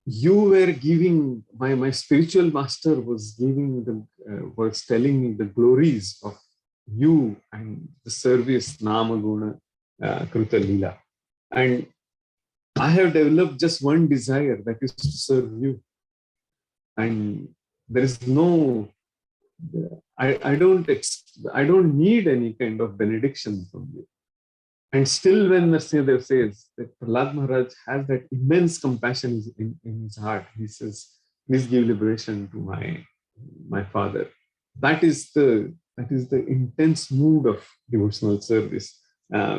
you were giving, my spiritual master was telling me the glories of you and the service Nama Guna Kruta Lila. And I have developed just one desire, that is to serve you. And there is no, I don't need any kind of benediction from you. And still when Narasimhadev says that Prahlad Maharaj has that immense compassion in his heart, he says, please give liberation to my father. That is the intense mood of devotional service,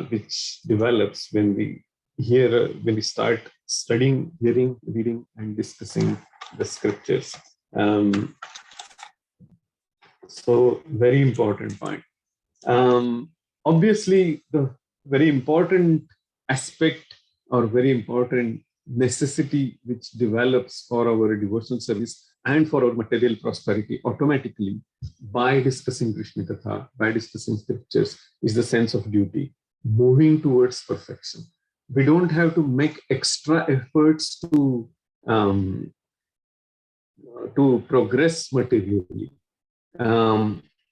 which develops when we start studying, hearing, reading, and discussing the scriptures. So very important point. Obviously, the very important aspect or very important necessity which develops for our devotional service and for our material prosperity automatically by discussing Krishna Katha, by discussing scriptures, is the sense of duty, moving towards perfection. We don't have to make extra efforts to progress materially.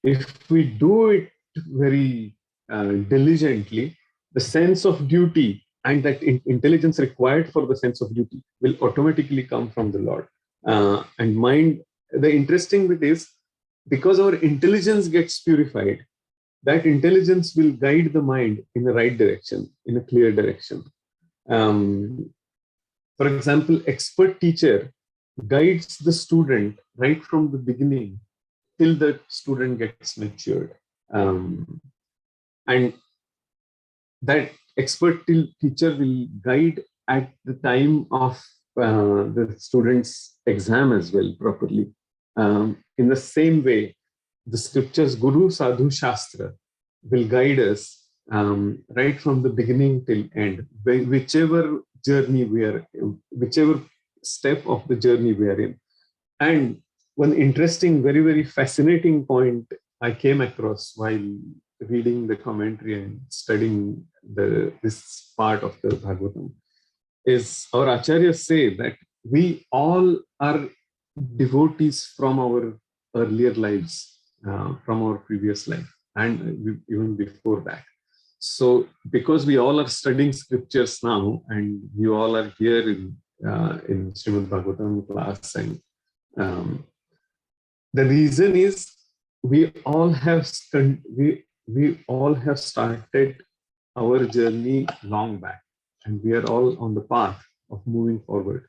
If we do it very diligently, the sense of duty and that intelligence required for the sense of duty will automatically come from the Lord. And mind, the interesting bit is, because our intelligence gets purified, that intelligence will guide the mind in the right direction, in a clear direction. For example, expert teacher guides the student right from the beginning till the student gets matured. And that expert teacher will guide at the time of the student's exam as well properly. In the same way, the scriptures, Guru, Sadhu, Shastra will guide us right from the beginning till end, whichever journey we are, whichever step of the journey we are in. And one interesting, very, very fascinating point I came across while reading the commentary and studying this part of the Bhagavatam is, our acharyas say that we all are devotees from our earlier lives, from our previous life, and even before that. So because we all are studying scriptures now, and you all are here in Srimad Bhagavatam class, and the reason is we all have started our journey long back, and we are all on the path of moving forward,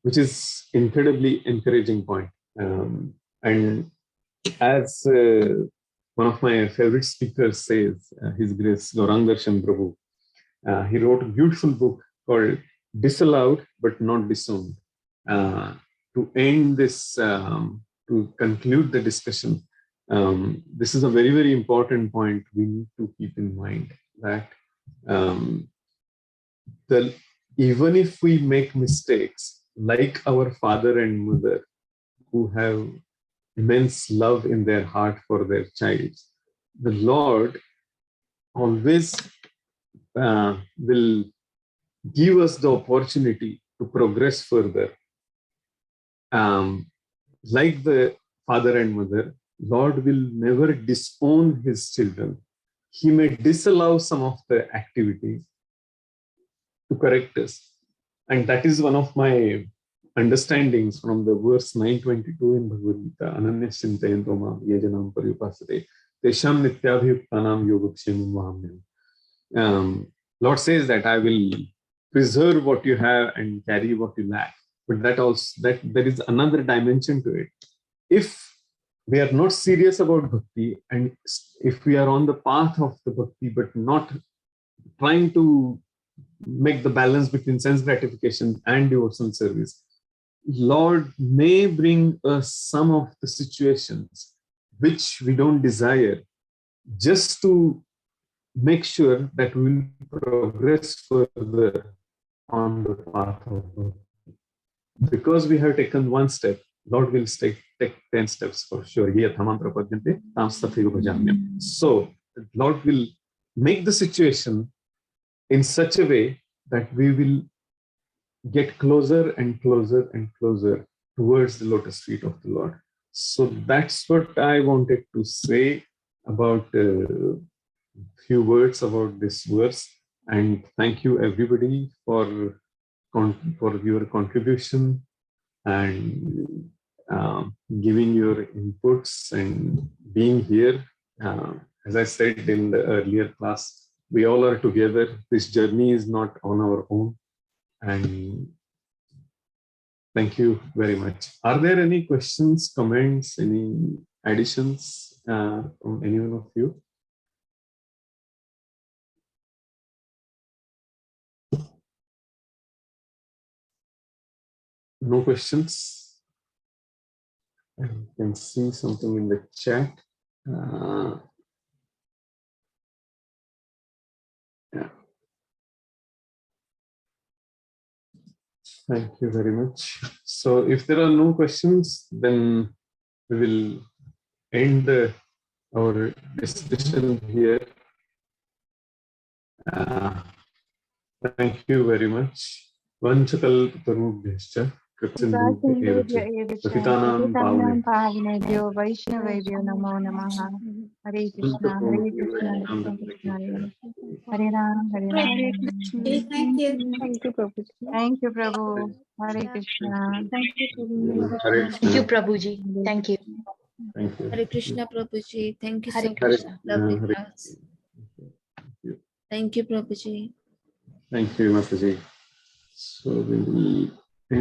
which is incredibly encouraging point. And as one of my favorite speakers says, His Grace Gaurang Darshan Prabhu, he wrote a beautiful book called Disallowed but Not Disowned. to end this, to conclude the discussion, this is a very, very important point we need to keep in mind, that even if we make mistakes, like our father and mother, who have immense love in their heart for their child, the Lord always will give us the opportunity to progress further. Like the father and mother, Lord will never disown his children. He may disallow some of the activities to correct us. And that is one of my understandings from the verse 922 in Bhagavad Gita. Ananya Chintayanto Mam Yejanam Paryupasate Tesham Nityabhyuktanam Yogakshemam Vahamyam. Lord says that I will preserve what you have and carry what you lack. But that there is another dimension to it. If we are not serious about bhakti, and if we are on the path of the bhakti, but not trying to make the balance between sense gratification and devotional service, Lord may bring us some of the situations which we don't desire, just to make sure that we will progress further on the path of bhakti. Because we have taken one step, Lord will take 10 steps for sure. So Lord will make the situation in such a way that we will get closer and closer and closer towards the lotus feet of the Lord. So that's what I wanted to say about a few words about this verse. And thank you everybody for your contribution and giving your inputs and being here. As I said in the earlier class, we all are together. This journey is not on our own. And thank you very much. Are there any questions, comments, any additions from any one of you? No questions? I can see something in the chat. Yeah. Thank you very much. So if there are no questions, then we will end our discussion here. Thank you very much. Vanchakalpatarubhyascha कृपसिन्धुभ्य एव च पतितानां पावनेभ्यो वैष्णवेभ्यो नमो नमः। हरे कृष्णा कृष्ण कृष्ण हरे राम हरे Ram. Thank you. Thank you, Prabhu. Thank you, Prabhu. Hare Krishna. Hare Thank you, Krishna. Prabhuji. Thank you. Thank you. Hare Krishna, Prabhuji. Thank you Hare so much. Krishna. Lovely Hare class. Krishna. Thank you, Prabhuji. Thank you, Mataji. So we will